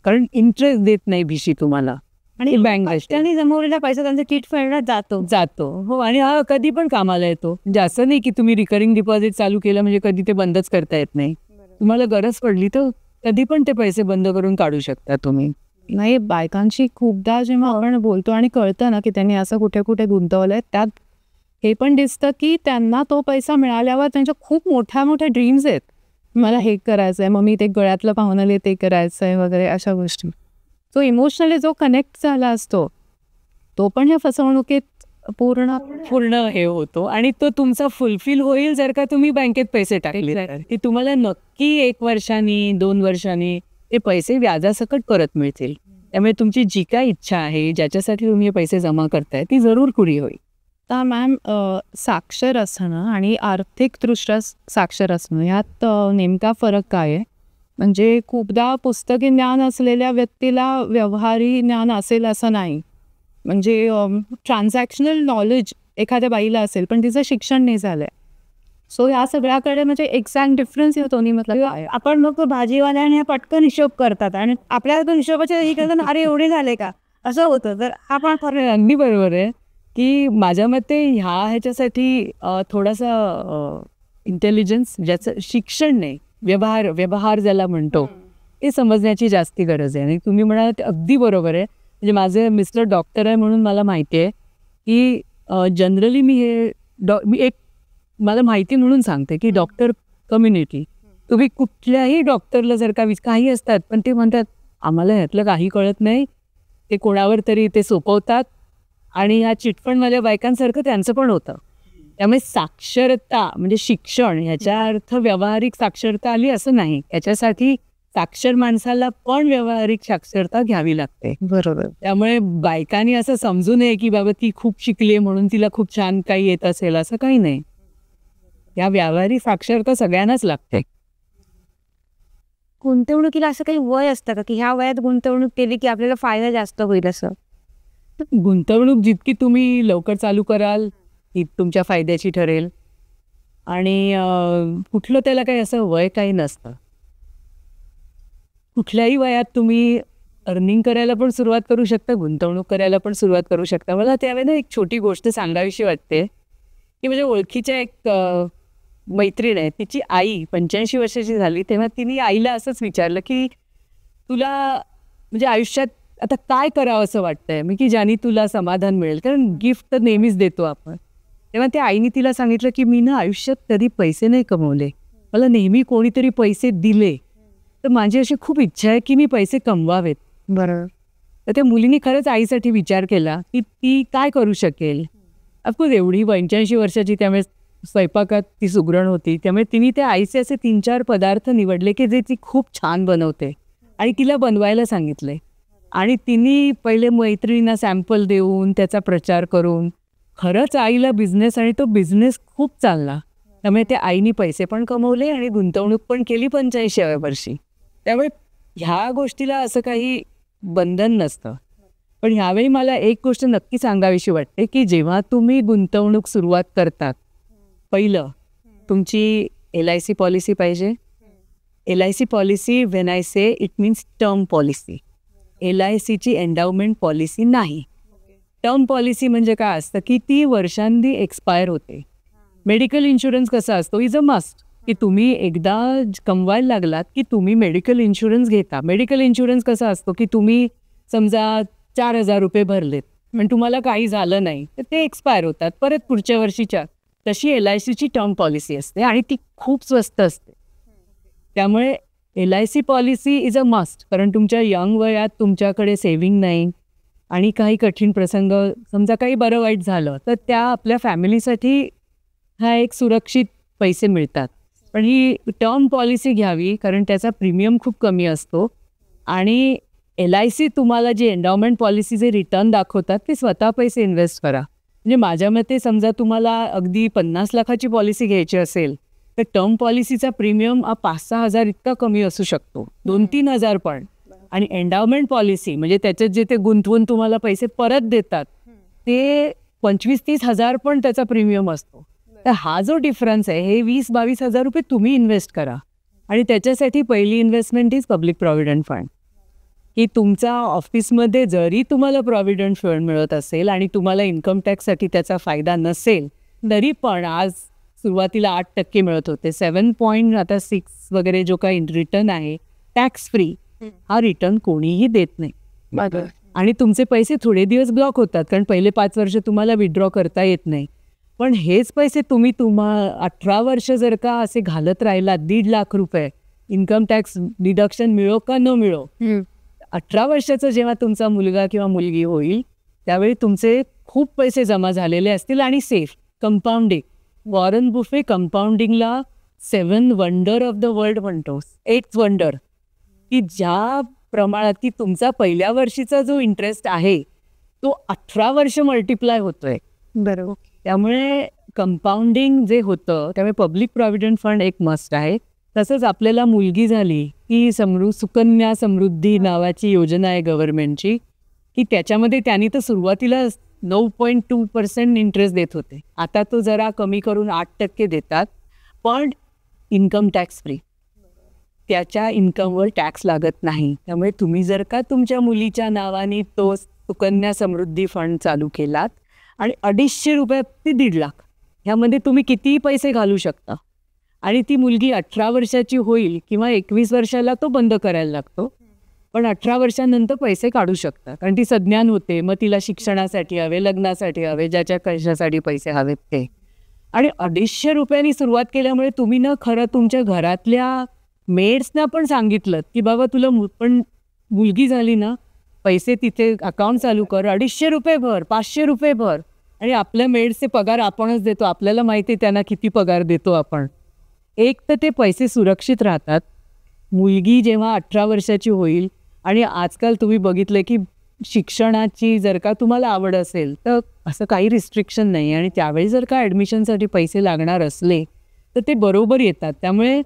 कारण इंटरेस्ट देत नाही भिशी तुम्हाला, आणि बँक त्यांनी जमवलेला पैसा त्यांचा चिटफंडात जातो. हो, आणि हा कधी पण कामाला येतो. म्हणजे असं नाही की तुम्ही रिकरिंग डिपॉझिट चालू केलं म्हणजे कधी ते बंदच करता येत नाही. तुम्हाला गरज पडली तर कधी पण ते पैसे बंद करून काढू शकता तुम्ही. नाही, बायकांशी खूपदा जेव्हा आपण बोलतो आणि कळतं ना की त्यांनी असं कुठे कुठे गुंतवलंय, त्यात हे पण दिसतं की त्यांना तो पैसा मिळाल्यावर त्यांच्या खूप मोठ्या मोठ्या ड्रीम्स आहेत. मला हे करायचं आहे, मग मी ते गळ्यातलं पाहून आले ते करायचं आहे वगैरे अशा गोष्टी. तो इमोशनली जो कनेक्ट झाला असतो तो पण ह्या फसवणुकीत पूर्ण हे होतो. आणि तो तुमचा फुलफिल होईल जर का तुम्ही बँकेत पैसे टाकले, की तुम्हाला नक्की 1 वर्षांनी 2 वर्षांनी ते पैसे व्याजासकट परत मिळतील. त्यामुळे तुमची जी काय इच्छा आहे ज्याच्यासाठी तुम्ही हे पैसे जमा करताय ती जरूर पुरी होईल. तर मॅम, साक्षर असणं आणि आर्थिकदृष्ट्या साक्षर असणं यात नेमका फरक काय आहे? म्हणजे खूपदा पुस्तकी ज्ञान असलेल्या व्यक्तीला व्यवहारी ज्ञान असेल असं नाही. म्हणजे ट्रान्झॅक्शनल नॉलेज एखाद्या बाईला असेल पण तिचं शिक्षण नाही झालंय. सो ह्या सगळ्याकडे म्हणजे एक्झॅक्ट डिफरन्स येतो. आपण मग भाजीवाल्याने पटकन हिशोब करतात आणि आपल्याला तो हिशोबाच्या हे करतात, अरे एवढे झाले का, असं होतं. तर आपण अगदी बरोबर आहे की माझ्या मते ह्याच्यासाठी थोडासा इंटेलिजन्स, ज्याचं शिक्षण नाही, व्यवहार ज्याला म्हणतो ते समजण्याची जास्ती गरज आहे. आणि तुम्ही म्हणाल ते अगदी बरोबर आहे. म्हणजे माझे मिस्टर डॉक्टर आहे म्हणून मला माहिती आहे की जनरली मी मी एक मला माहिती म्हणून सांगते की डॉक्टर कम्युनिटी, तुम्ही कुठल्याही डॉक्टरला जर का काही असतात पण ते म्हणतात आम्हाला ह्यातलं काही कळत नाही, ते कोणावर तरी ते सोपवतात आणि ह्या चिटफंडवाल्या बायकांसारखं त्यांचं पण होतं. त्यामुळे साक्षरता म्हणजे शिक्षण ह्याचा अर्थ व्यावहारिक साक्षरता आली असं नाही. याच्यासाठी साक्षर माणसाला पण व्यावहारिक साक्षरता घ्यावी लागते. बरोबर. त्यामुळे बायकांनी असं समजू नये की बाबा ती खूप शिकली म्हणून तिला खूप छान काही येत असेल, असं काही नाही. या व्यावहारिक साक्षरता सगळ्यांनाच लागते. गुंतवणुकीला असं काही वय असतं का की ह्या वयात गुंतवणूक केली की आपल्याला फायदा जास्त होईल असं? गुंतवणूक जितकी तुम्ही लवकर चालू कराल ती तुमच्या फायद्याची ठरेल. आणि कुठलं त्याला काही असं वय काही नसतं. कुठल्याही वयात तुम्ही अर्निंग करायला पण सुरुवात करू शकता, गुंतवणूक करायला पण सुरुवात करू शकता. मला त्यावेळेला एक छोटी गोष्ट सांगावीशी वाटते की म्हणजे ओळखीच्या एक मैत्रीण आहे, तिची आई 85 वर्षाची झाली तेव्हा तिने आईला असंच विचारलं की तुला म्हणजे आयुष्यात आता काय करावं असं वाटतंय, मी की ज्याने तुला समाधान मिळेल, कारण गिफ्ट तर नेहमीच देतो आपण. तेव्हा त्या आईने तिला सांगितलं की मी ना आयुष्यात कधी पैसे नाही कमवले, मला नेहमी कोणीतरी पैसे दिले, तर माझी अशी खूप इच्छा आहे की मी पैसे कमवावेत. बरोबर. तर त्या मुलीने खरंच आईसाठी विचार केला की ती काय करू शकेल. ऑफकोर्स एवढी 85 वर्षाची, त्यामुळे स्वयंपाकात ती सुगरण होती, त्यामुळे तिने त्या आईचे असे 3-4 पदार्थ निवडले की जे ती खूप छान बनवते आणि तिला बनवायला सांगितले. आणि तिने पहिले मैत्रिणींना सॅम्पल देऊन त्याचा प्रचार करून खरंच आईला बिझनेस, आणि तो बिझनेस खूप चालला. त्यामुळे त्या आईनी पैसे पण कमवले आणि गुंतवणूक पण केली 85व्या वर्षी. त्यामुळे ह्या गोष्टीला असं काही बंधन नसतं. पण ह्यावेळी मला एक गोष्ट नक्की सांगावीशी वाटते की जेव्हा तुम्ही गुंतवणूक सुरुवात करतात, पहिलं तुमची LIC पॉलिसी पाहिजे. LIC policy when I say it means term policy. LICची एंडाउमेंट पॉलिसी नाही. टर्म पॉलिसी म्हणजे काय असतं की ती वर्षांनी एक्सपायर होते. मेडिकल इन्शुरन्स कसा असतो, इज अ मस्ट की तुम्ही एकदा कमवायला लागलात की तुम्ही मेडिकल इन्शुरन्स घेता. मेडिकल इन्शुरन्स कसा असतो की तुम्ही समजा 4,000 रुपये भरलेत पण तुम्हाला काही झालं नाही तर ते एक्सपायर होतात परत पुढच्या वर्षीच्या. तशी LICची टर्म पॉलिसी असते आणि ती खूप स्वस्त असते. त्यामुळे LIC policy is a must, कारण तुमच्या यंग वयात तुमच्याकडे सेव्हिंग नाही आणि काही कठीण प्रसंग, समजा काही बरं वाईट झालं तर त्या आपल्या फॅमिलीसाठी हा एक सुरक्षित पैसे मिळतात. पण ही टर्म पॉलिसी घ्यावी कारण त्याचा प्रीमियम खूप कमी असतो आणि LIC तुम्हाला जे एंडाउमेंट पॉलिसी जे रिटर्न दाखवतात ते स्वतः पैसे इन्व्हेस्ट करा. म्हणजे माझ्या मते समजा तुम्हाला अगदी 50 लाखाची पॉलिसी घ्यायची असेल तर टर्म पॉलिसीचा प्रीमियम 5-6 हजार इतका कमी असू शकतो, 2-3 हजार पण. आणि एंडाउमेंट पॉलिसी म्हणजे त्याच्यात जे ते गुंतवून तुम्हाला पैसे परत देतात ते 25-30 हजार पण त्याचा प्रीमियम असतो. तर हा जो डिफरन्स आहे हे 20-22 हजार रुपये तुम्ही इन्व्हेस्ट करा. आणि त्याच्यासाठी पहिली investment is public provident fund. की तुमच्या ऑफिसमध्ये जरी तुम्हाला प्रॉव्हिडंट फंड मिळत असेल आणि तुम्हाला इन्कम टॅक्ससाठी त्याचा फायदा नसेल तरी पण आज सुरुवातीला 8% मिळत होते, 7.6 वगैरे जो काही रिटर्न आहे टॅक्स फ्री, हा रिटर्न कोणीही देत नाही. आणि तुमचे पैसे थोडे दिवस ब्लॉक होतात कारण पहिले 5 वर्ष तुम्हाला विड्रॉ करता येत नाही. पण हेच पैसे तुम्ही 18 वर्ष जर का असे घालत राहिलात, 1.5 लाख रुपये इन्कम टॅक्स डिडक्शन मिळो का न मिळो, 18 वर्षाचा जेव्हा तुमचा मुलगा किंवा मुलगी होईल त्यावेळी तुमचे खूप पैसे जमा झालेले असतील आणि सेफ. कंपाऊंडिंग, वॉरन बुफे कंपाऊंडिंगला 7 वंडर ऑफ द वर्ल्ड म्हणतो, 8th वंडर, की ज्या प्रमाणात की तुमचा पहिल्या वर्षीचा जो इंटरेस्ट आहे तो 18 वर्ष मल्टिप्लाय होतोय. बरोबर. त्यामुळे कंपाऊंडिंग जे होतं त्यामुळे पब्लिक प्रॉव्हिडंट फंड एक मस्ट आहे. तसंच आपल्याला मुलगी झाली की सुकन्या समृद्धी नावाची योजना आहे गव्हर्नमेंटची, की त्याच्यामध्ये त्यांनी तर सुरुवातीला 9.2% इंटरेस्ट देत होते, आता तो जरा कमी करून 8% देतात, पण इन्कम टॅक्स फ्री. त्याच्या इन्कमवर टॅक्स लागत नाही. त्यामुळे तुम्ही जर का तुमच्या मुलीच्या नावाने तो सुकन्या समृद्धी फंड चालू केलात आणि 250 रुपये ते 1.5 लाख ह्यामध्ये तुम्ही कितीही पैसे घालू शकता आणि ती मुलगी 18 वर्षाची होईल किंवा 21 वर्षाला तो बंद करायला लागतो, पण 18 वर्षांनंतर पैसे काढू शकता, कारण ती सज्ञान होते. मग तिला शिक्षणासाठी हवे, लग्नासाठी हवे, ज्याच्या कशासाठी पैसे हवेत ते. आणि 250 रुपयांनी सुरुवात केल्यामुळे तुम्ही ना खरं तुमच्या घरातल्या मेड्सना पण सांगितलं की बाबा तुला पण मुलगी झाली ना, पैसे तिथे अकाउंट चालू कर, 250 रुपये भर, 500 रुपये भर. आणि आपल्या मेड्सचे पगार आपणच देतो, आपल्याला माहिती आहे त्यांना किती पगार देतो आपण. एक तर ते पैसे सुरक्षित राहतात. मुलगी जेव्हा 18 वर्षाची होईल, आणि आजकाल तुम्ही बघितलं की शिक्षणाची जर का तुम्हाला आवड असेल तर असं काही रिस्ट्रिक्शन नाही, आणि त्यावेळी जर का ॲडमिशनसाठी पैसे लागणार असले तर ते बरोबर येतात. त्यामुळे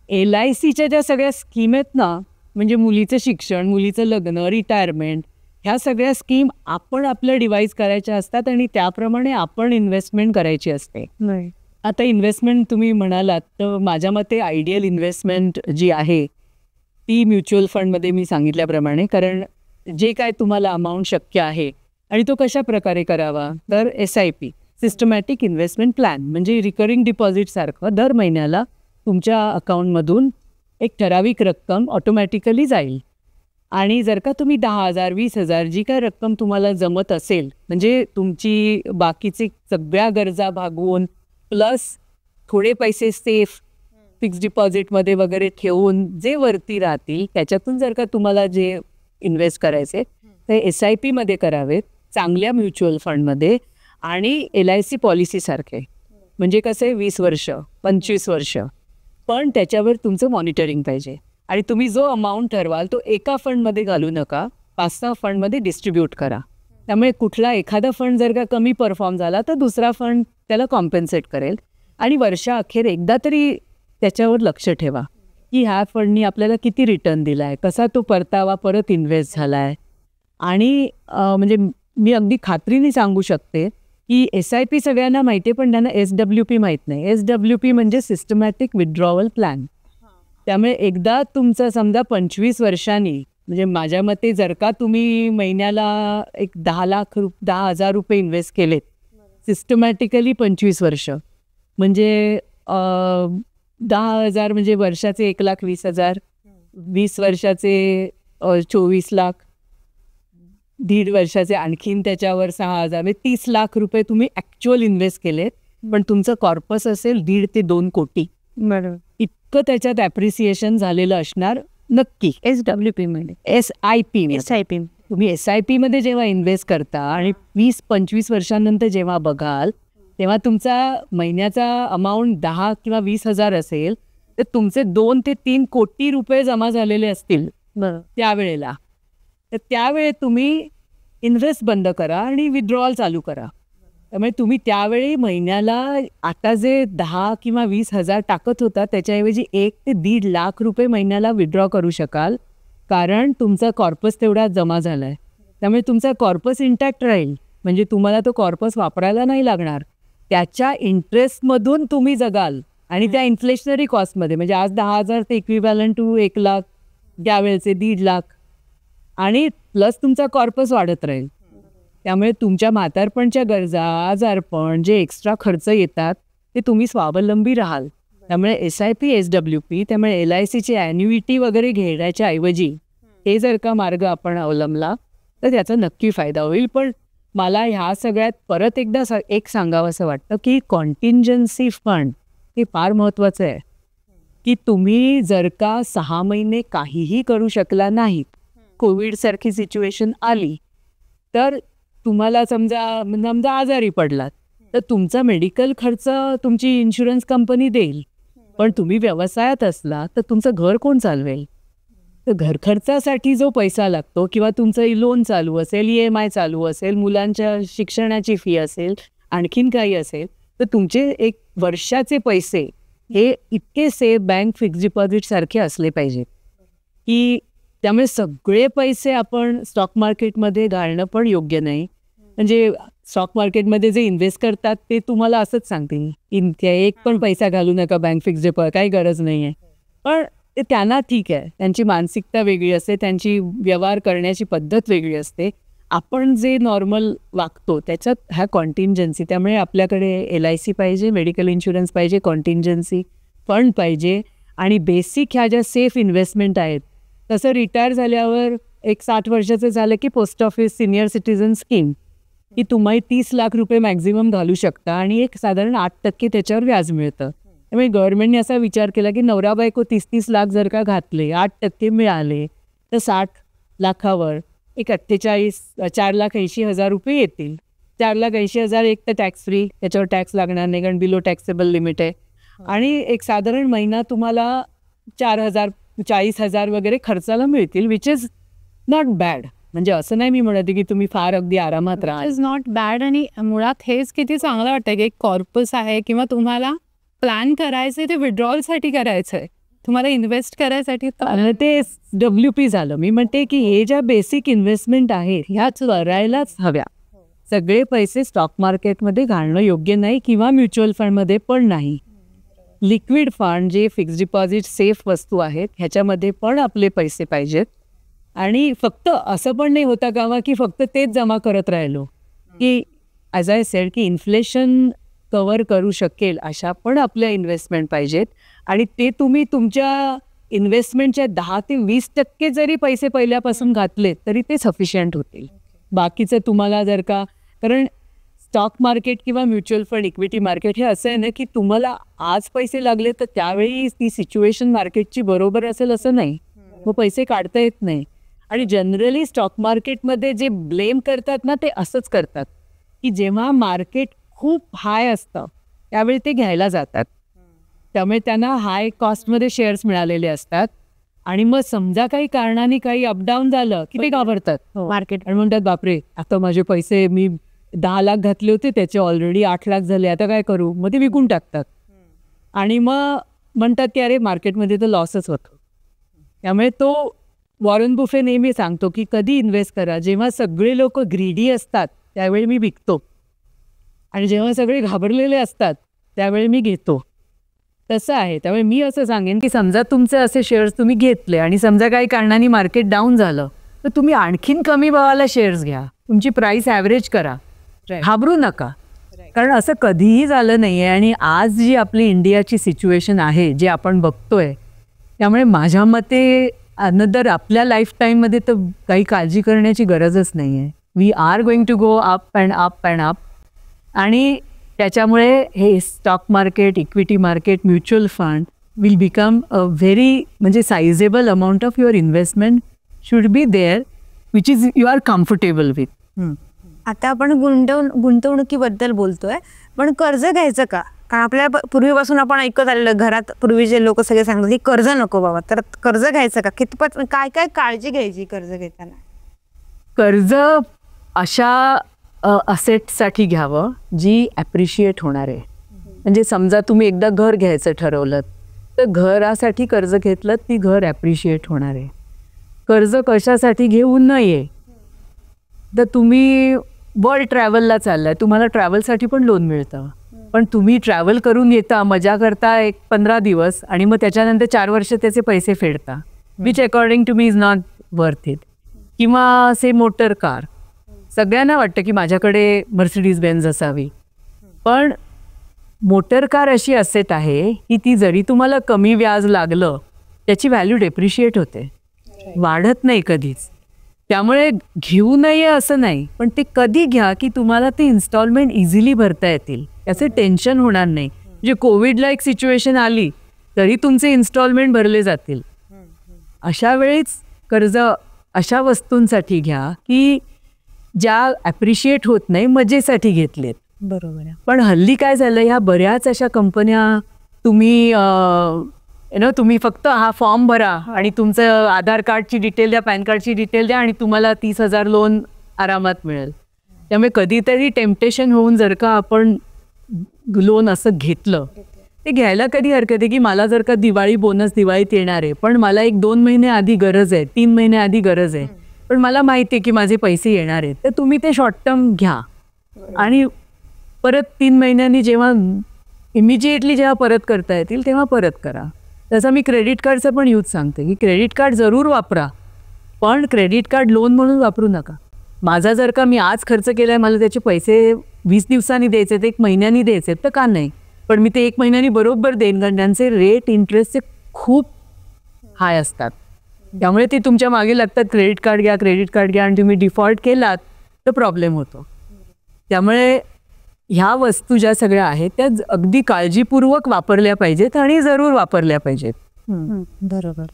LICच्या ज्या सगळ्या स्कीम आहेत ना, म्हणजे मुलीचं शिक्षण, मुलीचं लग्न, रिटायरमेंट, ह्या सगळ्या स्कीम आपण आपलं डिवाईस करायच्या असतात आणि त्याप्रमाणे आपण इन्व्हेस्टमेंट करायची असते. नाही. आता इन्व्हेस्टमेंट तुम्ही म्हणालात तर माझ्या मते आयडियल इन्व्हेस्टमेंट जी आहे ती म्युच्युअल फंडमध्ये मी सांगितल्याप्रमाणे, कारण जे काय तुम्हाला अमाऊंट शक्य आहे आणि तो कशा प्रकारे करावा, तर SIP सिस्टमॅटिक इन्व्हेस्टमेंट प्लॅन, म्हणजे रिकरिंग डिपॉझिटसारखं दर महिन्याला तुमच्या अकाउंटमधून एक ठराविक रक्कम ऑटोमॅटिकली जाईल. आणि जर का तुम्ही 10,000 20,000 जी काय रक्कम तुम्हाला जमत असेल, म्हणजे तुमची बाकीचे सगळ्या गरजा भागवून प्लस थोडे पैसे सेफ फिक्स डिपॉझिटमध्ये वगैरे ठेवून जे वरती राहतील त्याच्यातून जर का तुम्हाला जे इन्व्हेस्ट करायचे ते SIPमध्ये करावेत, चांगल्या म्युच्युअल फंडमध्ये. आणि LIC पॉलिसीसारखे, म्हणजे कसे 20 वर्ष 25 वर्ष, पण त्याच्यावर तुमचं मॉनिटरिंग पाहिजे. आणि तुम्ही जो अमाऊंट ठरवाल तो एका फंडमध्ये घालू नका, 5-6 फंडमध्ये डिस्ट्रीब्यूट करा. त्यामुळे कुठला एखादा फंड जर का कमी परफॉर्म झाला तर दुसरा फंड त्याला कॉम्पेन्सेट करेल. आणि वर्षाअखेर एकदा तरी त्याच्यावर लक्ष ठेवा की ह्या फंडनी आपल्याला किती रिटर्न दिला आहे, कसा तो परतावा परत इन्व्हेस्ट झाला आहे. आणि म्हणजे मी अगदी खात्रीने सांगू शकते की SIP सगळ्यांना माहिती आहे, पण त्यांना SWP माहीत नाही. SWP म्हणजे सिस्टमॅटिक विथड्रॉवल प्लॅन. त्यामुळे एकदा तुमचं समजा 25 वर्षांनी, म्हणजे माझ्या मते जर का तुम्ही महिन्याला एक 10,000 रुपये इन्व्हेस्ट केलेत सिस्टमॅटिकली 25 वर्ष, म्हणजे 10,000 म्हणजे वर्षाचे 1,20,000, 20 वर्षाचे 24 लाख, दीड वर्षाचे आणखीन त्याच्यावर 6,000, म्हणजे 30 लाख रुपये तुम्ही ॲक्च्युअल इन्व्हेस्ट केलेत. पण तुमचं कॉर्पस असेल 1.5 ते 2 कोटी. बरोबर. इतकं त्याच्यात ॲप्रिसिएशन झालेलं असणार नक्की. SWPमध्ये SIP तुम्ही SIPमध्ये जेव्हा इन्व्हेस्ट करता आणि 20-25 वर्षांनंतर जेव्हा बघाल तेव्हा तुमचा महिन्याचा अमाऊंट 10 किंवा 20,000 असेल तर तुमचे 2 ते 3 कोटी रुपये जमा झालेले असतील त्यावेळेला. तर त्यावेळी तुम्ही इन्व्हेस्ट बंद करा आणि विथड्रॉल चालू करा. त्यामुळे तुम्ही त्यावेळी महिन्याला आता जे 10 किंवा 20,000 टाकत होता त्याच्याऐवजी 1 ते 1.5 लाख रुपये महिन्याला विथड्रॉ करू शकाल, कारण तुमचा कॉर्पस तेवढा जमा झाला आहे. त्यामुळे तुमचा कॉर्पस इंटॅक्ट राहील, म्हणजे तुम्हाला तो कॉर्पस वापरायला नाही लागणार. त्याच्या इंटरेस्टमधून तुम्ही जगाल आणि त्या इन्फ्लेशनरी कॉस्टमध्ये, म्हणजे आज 10,000 ते इक्विव्हॅलंट टू 1 लाख, त्यावेळेचे 1.5 लाख, आणि प्लस तुमचा कॉर्पस वाढत राहील. त्यामुळे तुमच्या म्हातारपणच्या गरजा, आजारपण, जे एक्स्ट्रा खर्च येतात ते तुम्ही स्वावलंबी राहाल. त्यामुळे SIP SWP, त्यामुळे LICची ॲन्युइटी वगैरे घेण्याच्या ऐवजी हे जर का मार्ग आपण अवलंबला तर त्याचा नक्की फायदा होईल. पण मला ह्या सगळ्यात परत एकदा एक सांगावं असं वाटतं की कॉन्टिंजन्सी फंड हे फार महत्त्वाचं आहे. की तुम्ही जर का 6 महिने काहीही करू शकला नाहीत, कोविडसारखी सिच्युएशन आली, तर तुम्हाला समजा आजारी पडलात तर तुमचा मेडिकल खर्च तुमची इन्शुरन्स कंपनी देईल, पण तुम्ही व्यवसायात असला तर तुमचं घर कोण चालवेल? तर घर खर्चासाठी जो पैसा लागतो, किंवा तुमचं लोन चालू असेल, EMI चालू असेल, मुलांच्या शिक्षणाची फी असेल, आणखीन काही असेल, तर तुमचे एक वर्षाचे पैसे हे इतके सेफ बँक फिक्स डिपॉझिटसारखे असले पाहिजे की त्यामुळे सगळे पैसे आपण स्टॉक मार्केटमध्ये घालणं पण योग्य नाही. म्हणजे स्टॉक मार्केटमध्ये जे इन्व्हेस्ट करतात ते तुम्हाला असंच सांगतील की एक पण पैसा घालू नका बँक फिक्स डिपॉझिट, काही गरज नाही आहे. पण ते त्यांना ठीक आहे, त्यांची मानसिकता वेगळी असते, त्यांची व्यवहार करण्याची पद्धत वेगळी असते. आपण जे नॉर्मल वागतो त्याच्यात ह्या कॉन्टिंजन्सी, त्यामुळे आपल्याकडे LIC पाहिजे, मेडिकल इन्शुरन्स पाहिजे, कॉन्टिंजन्सी फंड पाहिजे, आणि बेसिक ह्या ज्या सेफ इन्व्हेस्टमेंट आहेत तसं रिटायर झाल्यावर एक 60 वर्षाचं झालं की post office senior citizen scheme की तुम्ही 30 लाख रुपये मॅक्झिमम घालू शकता आणि एक साधारण 8% त्याच्यावर व्याज मिळतं. त्यामुळे गव्हर्नमेंटने असा विचार केला की नवरा बायको 30-30 लाख जर का घातले, 8% मिळाले तर 60 लाखावर एक 4,80,000 रुपये येतील. 4,80,000 एक तर टॅक्स फ्री, त्याच्यावर टॅक्स लागणार नाही कारण बिलो टॅक्सेबल लिमिट आहे. आणि एक साधारण महिना तुम्हाला 4,000 40,000 वगैरे खर्चाला मिळतील, विच इज नॉट बॅड. म्हणजे असं नाही मी म्हणते की तुम्ही फार अगदी आरामात राहा. Is not bad. आणि मुळात हेच किती चांगलं वाटतं की एक कॉर्पस आहे किंवा तुम्हाला प्लॅन करायचं आहे ते विड्रॉलसाठी करायचं आहे, तुम्हाला इन्व्हेस्ट करायसाठी. आणि ते WP झालं. मी म्हणते की हे ज्या बेसिक इन्व्हेस्टमेंट आहेत ह्याच करायलाच हव्या. सगळे पैसे स्टॉक मार्केटमध्ये घालणं योग्य नाही किंवा म्युच्युअल फंडमध्ये पण नाही. लिक्विड फंड जे फिक्स्ड डिपॉझिट सेफ वस्तू आहेत ह्याच्यामध्ये पण आपले पैसे पाहिजेत. आणि फक्त असं पण नाही होता कामा की फक्त तेच जमा करत राहिलो की ॲज आय सेड की इन्फ्लेशन कवर करू शकेल अशा पण आपल्या इन्व्हेस्टमेंट पाहिजेत. आणि ते तुम्ही तुमच्या इन्व्हेस्टमेंटच्या 10 ते 20% जरी पैसे पहिल्यापासून घातलेत तरी ते सफिशियंट होतील. बाकीचं तुम्हाला जर का, कारण स्टॉक मार्केट किंवा म्युच्युअल फंड इक्विटी मार्केट हे असं आहे ना की तुम्हाला आज पैसे लागले तर त्यावेळी ती सिच्युएशन मार्केटची बरोबर असेल असं नाही, मग पैसे काढता येत नाही. आणि जनरली स्टॉक मार्केटमध्ये जे ब्लेम करतात ना ते असंच करतात की जेव्हा मार्केट खूप हाय असतं त्यावेळी ते घ्यायला जातात, त्यामुळे त्यांना हाय कॉस्टमध्ये शेअर्स मिळालेले असतात. आणि मग समजा काही कारणाने काही अपडाऊन झालं की ते घाबरतात मार्केट आणि म्हणतात बापरे आता माझे पैसे मी 10 लाख घातले होते त्याचे ऑलरेडी 8 लाख झाले, आता काय करू, मग ते विकून टाकतात. आणि मग म्हणतात की अरे मार्केटमध्ये तर लॉसच होतो. त्यामुळे तो वॉरन बुफे नेहमी सांगतो की कधी इन्व्हेस्ट करा, जेव्हा सगळे लोक ग्रीडी असतात त्यावेळी मी विकतो आणि जेव्हा सगळे घाबरलेले असतात त्यावेळी मी घेतो. तसं आहे. त्यामुळे मी असं सांगेन की समजा तुमचे असे शेअर्स तुम्ही घेतले आणि समजा काही कारणाने मार्केट डाऊन झालं तर तुम्ही आणखीन कमी भावाला शेअर्स घ्या, तुमची प्राईस ॲव्हरेज करा, घाबरू नका. कारण असं कधीही झालं नाही आहे. आणि आज जी आपली इंडियाची सिच्युएशन आहे जे आपण बघतोय त्यामुळे माझ्या मते अनदर आपल्या लाईफ टाईममध्ये तर काही काळजी करण्याची गरजच नाही आहे. We are going to go up and up and up. आणि त्याच्यामुळे हे stock market, equity market, mutual fund will become a very म्हणजे sizeable amount of your investment should be there which is you are comfortable with. आता आपण गुंतवणुकीबद्दल बोलतोय, पण कर्ज घ्यायचं का? कारण आपल्या पूर्वीपासून आपण ऐकत आलेलं, घरात पूर्वीचे लोक सगळे सांगतात की कर्ज नको बाबा, तर कर्ज घ्यायचं का? कितपत काय काय काळजी घ्यायची कर्ज घेताना? कर्ज अशा असेटसाठी घ्यावं जी ॲप्रिशिएट होणार आहे. म्हणजे समजा तुम्ही एकदा घर घ्यायचं ठरवलं तर घरासाठी कर्ज घेतलं ती घर ॲप्रिशिएट होणार आहे. कर्ज कशासाठी घेऊ नये तर तुम्ही वर्ल्ड ट्रॅव्हलला चाललाय, तुम्हाला ट्रॅव्हलसाठी पण लोन मिळतं, पण तुम्ही ट्रॅव्हल करून येता, मजा करता एक 15 दिवस आणि मग त्याच्यानंतर 4 वर्ष त्याचे पैसे फेडता, which according to me is not worth it. किंवा से मोटर कार, सगळ्यांना वाटतं की माझ्याकडे मर्सिडीज बेन्झ असावी, पण मोटर कार अशी असेट आहे की ती जरी तुम्हाला कमी व्याज लागलं त्याची व्हॅल्यू डेप्रिशिएट होते, वाढत नाही कधीच. त्यामुळे घेऊ नये असं नाही, पण ते कधी घ्या की तुम्हाला ते इन्स्टॉलमेंट इझिली भरता येतील, त्याचे टेन्शन होणार नाही. म्हणजे कोविडला एक सिच्युएशन आली तरी तुमचे इन्स्टॉलमेंट भरले जातील. अशा वेळीच कर्ज अशा वस्तूंसाठी घ्या की ज्या ॲप्रिशिएट होत नाही, मजेसाठी घेतलेत. बरोबर आहे. पण हल्ली काय झालं, ह्या बऱ्याच अशा कंपन्या तुम्ही तुम्ही फक्त हा फॉर्म भरा आणि तुमचं आधार कार्डची डिटेल द्या, पॅन कार्डची डिटेल द्या आणि तुम्हाला 30,000 लोन आरामात मिळेल. त्यामुळे कधीतरी टेम्पटेशन होऊन जर का आपण लोन असं घेतलं ते घ्यायला कधी हरकत आहे की मला जर का दिवाळी बोनस दिवाळीत येणार आहे, पण मला 1-2 महिने आधी गरज आहे, 3 महिने आधी गरज आहे, पण मला माहिती आहे की माझे पैसे येणार आहेत, तर तुम्ही ते शॉर्ट टर्म घ्या आणि परत 3 महिन्यांनी जेव्हा इमिजिएटली जेव्हा परत करता येतील तेव्हा परत करा. तसं मी क्रेडिट कार्डचं पण यूज सांगते की क्रेडिट कार्ड जरूर वापरा, पण क्रेडिट कार्ड लोन म्हणून वापरू नका. माझा जर का मी आज खर्च केला आहे, मला त्याचे पैसे 20 दिवसांनी द्यायचे, ते 1 महिन्यानी द्यायचे तर का नाही, पण मी ते 1 महिन्यानी बरोबर देईन, कारण त्यांचे रेट इंटरेस्टचे खूप हाय असतात. त्यामुळे ती तुमच्या मागे लागतात, क्रेडिट कार्ड घ्या आणि तुम्ही डिफॉल्ट केलात तर प्रॉब्लेम होतो. त्यामुळे ह्या वस्तू ज्या सगळ्या आहेत त्या अगदी काळजीपूर्वक वापरल्या पाहिजेत आणि जरूर वापरल्या पाहिजेत. बरोबर.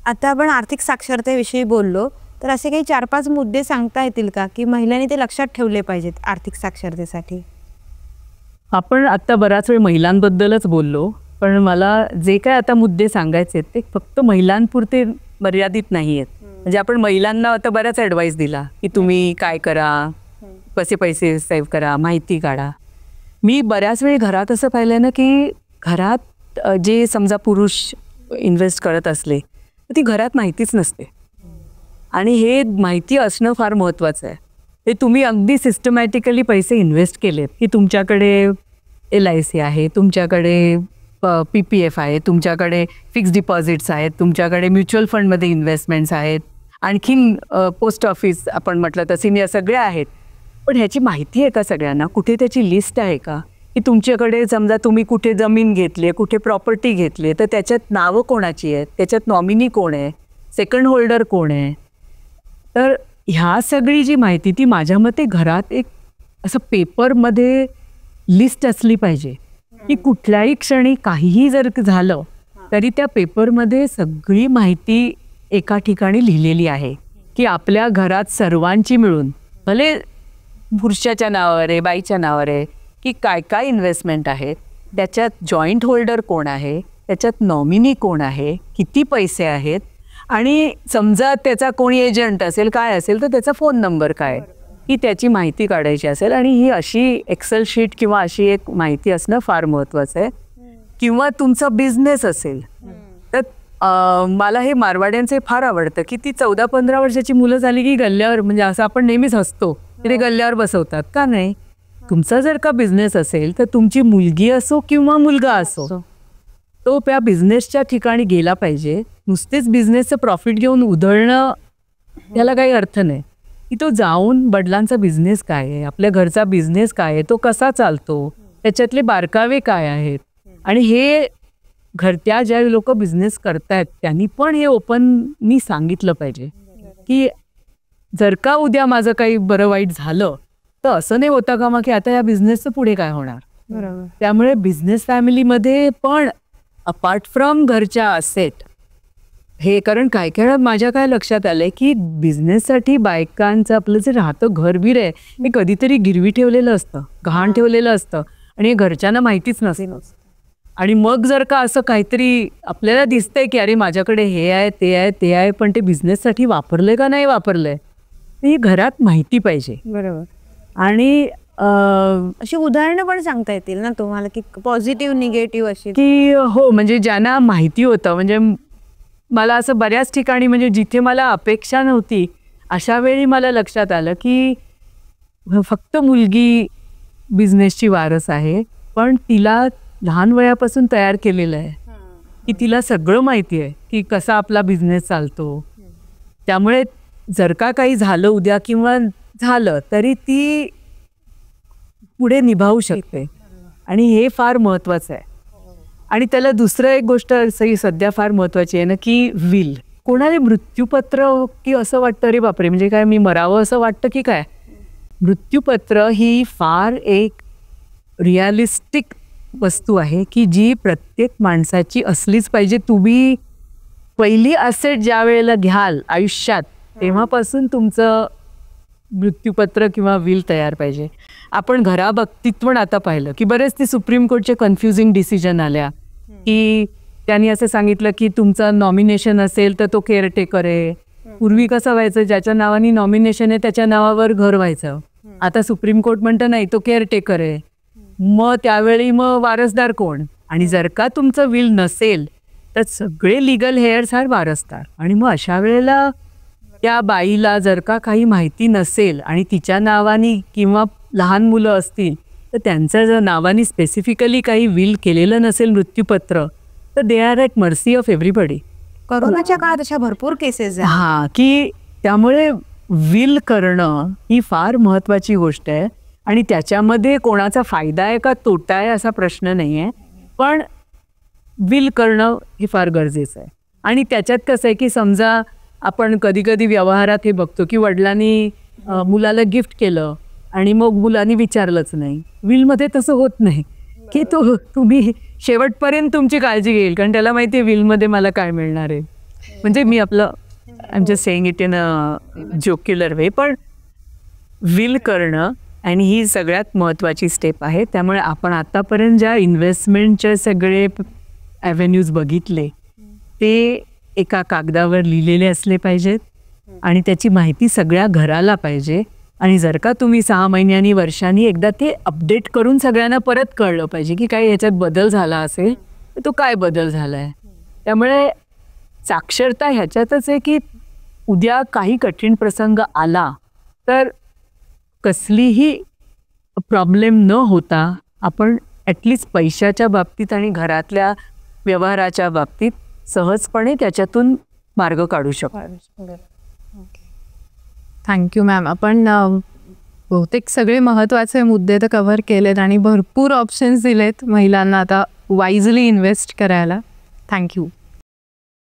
आता आपण आर्थिक साक्षरतेविषयी बोललो, तर असे काही 4-5 मुद्दे सांगता येतील का की महिलांनी ते लक्षात ठेवले पाहिजेत आर्थिक साक्षरतेसाठी? आपण आत्ता बराच वेळ महिलांबद्दलच बोललो, पण मला जे काय आता मुद्दे सांगायचे आहेत ते फक्त महिलांपुरते मर्यादित नाही आहेत. म्हणजे आपण महिलांना आता बराच ॲडवाईस दिला की तुम्ही काय करा, कसे पैसे सेव्ह करा, माहिती काढा. मी बऱ्याच वेळ घरात असं पाहिलं ना की घरात जे समजा पुरुष इन्व्हेस्ट करत असले तर ती घरात माहितीच नसते. आणि हे माहिती असणं फार महत्त्वाचं आहे. हे तुम्ही अगदी सिस्टमॅटिकली पैसे इन्व्हेस्ट केलेत की तुमच्याकडे LIC आहे, तुमच्याकडे PPF आहे, तुमच्याकडे फिक्स डिपॉझिट्स आहेत, तुमच्याकडे म्युच्युअल फंडमध्ये इन्व्हेस्टमेंट्स आहेत, आणखीन पोस्ट ऑफिस आपण म्हटलं तर सिनियर सगळे आहेत. पण ह्याची माहिती आहे का सगळ्यांना? कुठे त्याची लिस्ट आहे का? की तुमच्याकडे समजा तुम्ही कुठे जमीन घेतली आहे, कुठे प्रॉपर्टी घेतली आहे, तर त्याच्यात नावं कोणाची आहेत, त्याच्यात नॉमिनी कोण आहे, सेकंड होल्डर कोण आहे. तर ह्या सगळी जी माहिती ती माझ्या मते घरात एक असं पेपरमध्ये लिस्ट असली पाहिजे की कुठल्याही क्षणी काहीही जर झालं तरी त्या पेपरमध्ये सगळी माहिती एका ठिकाणी लिहिलेली आहे की आपल्या घरात सर्वांची मिळून, भले पुरुषाच्या नावावर आहे, बाईच्या नावावर आहे, की काय काय इन्व्हेस्टमेंट आहेत, त्याच्यात जॉईंट होल्डर कोण आहे, त्याच्यात नॉमिनी कोण आहे, किती पैसे आहेत, आणि समजा त्याचा कोणी एजंट असेल काय असेल तर त्याचा फोन नंबर काय, ही त्याची माहिती काढायची असेल. आणि ही अशी एक्सेल शीट किंवा अशी एक माहिती असणं फार महत्त्वाचं आहे. किंवा तुमचा बिझनेस असेल तर मला हे मारवाड्यांचे फार आवडतं की ती 14-15 वर्षाची मुलं झाली की गल्ल्यावर, म्हणजे असं आपण नेहमीच हसतो की ते गल्ल्यावर बसवतात का नाही. तुमचा जर का बिझनेस असेल तर तुमची मुलगी असो किंवा मुलगा असो तो त्या बिझनेसच्या ठिकाणी गेला पाहिजे. नुसतेच बिझनेसचं प्रॉफिट घेऊन उधळणं याला काही अर्थ नाही. की तो जाऊन वडिलांचा बिझनेस काय आहे, आपल्या घरचा बिझनेस काय आहे, तो कसा चालतो, त्याच्यातले बारकावे काय आहेत, आणि हे घरत्या ज्या लोक बिझनेस करतायत त्यांनी पण हे ओपनली सांगितलं पाहिजे की जर का उद्या माझं काही बरं वाईट झालं तर असं नाही होता का मग की आता या बिझनेसचं पुढे काय होणार. बरोबर. त्यामुळे बिझनेस फॅमिलीमध्ये पण अपार्ट फ्रॉम घरच्या असेट हे, कारण काय काय माझ्या काय लक्षात आलंय की बिझनेससाठी बायकांचं आपलं जे राहतं घरबीर आहे हे कधीतरी गिरवी ठेवलेलं असतं, गहाण ठेवलेलं असतं आणि हे घरच्यांना माहितीच नसतं. आणि मग जर का असं काहीतरी आपल्याला दिसतंय की अरे माझ्याकडे हे आहे ते आहे ते आहे, पण ते बिझनेससाठी वापरलंय का नाही वापरलंय हे घरात माहिती पाहिजे. बरोबर. आणि अशी उदाहरणं पण सांगता येतील ना तुम्हाला की पॉझिटिव्ह निगेटिव्ह अशी? की हो, म्हणजे ज्यांना माहिती होतं, म्हणजे मला असं बऱ्याच ठिकाणी म्हणजे जिथे मला अपेक्षा नव्हती अशा वेळी मला लक्षात आलं की फक्त मुलगी बिझनेसची वारस आहे, पण तिला लहान वयापासून तयार केलेलं आहे की तिला सगळं माहिती आहे की कसा आपला बिझनेस चालतो. त्यामुळे जर का काही झालं उद्या किंवा झालं तरी ती पुढे निभावू शकते आणि हे फार महत्त्वाचं आहे. आणि त्याला दुसरं एक गोष्ट सध्या फार महत्त्वाची आहे ना की विल, कोणाला मृत्यूपत्र की असं वाटतं अरे बापरे म्हणजे काय मी मरावं असं वाटतं की काय. मृत्यूपत्र ही फार एक रिअलिस्टिक वस्तू आहे की जी प्रत्येक माणसाची असलीच पाहिजे. तुम्ही पहिली असेट ज्या वेळेला घ्याल आयुष्यात तेव्हापासून तुमचं मृत्यूपत्र किंवा विल तयार पाहिजे. आपण घराबाबतीत पण आता पाहिलं की बरेच ते सुप्रीम कोर्टचे कन्फ्युजिंग डिसिजन आल्या की त्यांनी असं सांगितलं की तुमचं नॉमिनेशन असेल तर तो केअरटेकर आहे. पूर्वी कसं व्हायचं, ज्याच्या नावाने नॉमिनेशन आहे त्याच्या नावावर घर व्हायचं. आता सुप्रीम कोर्ट म्हणतं नाही तो केअरटेकर आहे. मग त्यावेळी मग वारसदार कोण, आणि जर का तुमचं विल नसेल तर सगळे लिगल हेअर्स आर वारसदार. आणि मग अशा वेळेला त्या बाईला जर का काही माहिती नसेल आणि तिच्या नावाने किंवा लहान मुलं असतील तर त्यांच्या जर नावाने स्पेसिफिकली काही विल केलेलं नसेल मृत्यूपत्र तर they are at mercy of everybody. कोरोनाच्या काळात अशा भरपूर केसेस आहेत. हां, की त्यामुळे विल करणं ही फार महत्त्वाची गोष्ट आहे. आणि त्याच्यामध्ये कोणाचा फायदा आहे का तोटा आहे असा प्रश्न नाही आहे, पण विल करणं हे फार गरजेचं आहे. आणि त्याच्यात कसं आहे की समजा आपण कधी कधी व्यवहारात हे बघतो की वडिलांनी मुलाला गिफ्ट केलं आणि मग मुलांनी विचारलंच नाही. विलमध्ये तसं होत नाही की तुम्ही शेवटपर्यंत तुमची काळजी घेईल, कारण त्याला माहिती आहे विलमध्ये मला काय मिळणार आहे. म्हणजे मी आपलं I am just saying it in a jocular way, पण विल करणं आणि ही सगळ्यात महत्त्वाची स्टेप आहे. त्यामुळे आपण आतापर्यंत ज्या इन्व्हेस्टमेंटचे सगळे ॲव्हेन्यूज बघितले ते एका कागदावर लिहिलेले असले पाहिजेत आणि त्याची माहिती सगळ्या घराला पाहिजे. आणि जर का तुम्ही 6 महिन्यांनी वर्षांनी एकदा ते अपडेट करून सगळ्यांना परत कळलं पाहिजे की काही ह्याच्यात बदल झाला असेल तर तो काय बदल झाला आहे. त्यामुळे साक्षरता ह्याच्यातच आहे की उद्या काही कठीण प्रसंग आला तर कसलीही प्रॉब्लेम न होता आपण ॲटलिस्ट पैशाच्या बाबतीत आणि घरातल्या व्यवहाराच्या बाबतीत सहजपणे त्याच्यातून मार्ग काढू शकतो. Thank you ma'am. आपण बहुतेक सगळे महत्त्वाचे मुद्दे तर कव्हर केलेत आणि भरपूर ऑप्शन्स दिलेत महिलांना आता वाईजली इन्व्हेस्ट करायला. थँक्यू.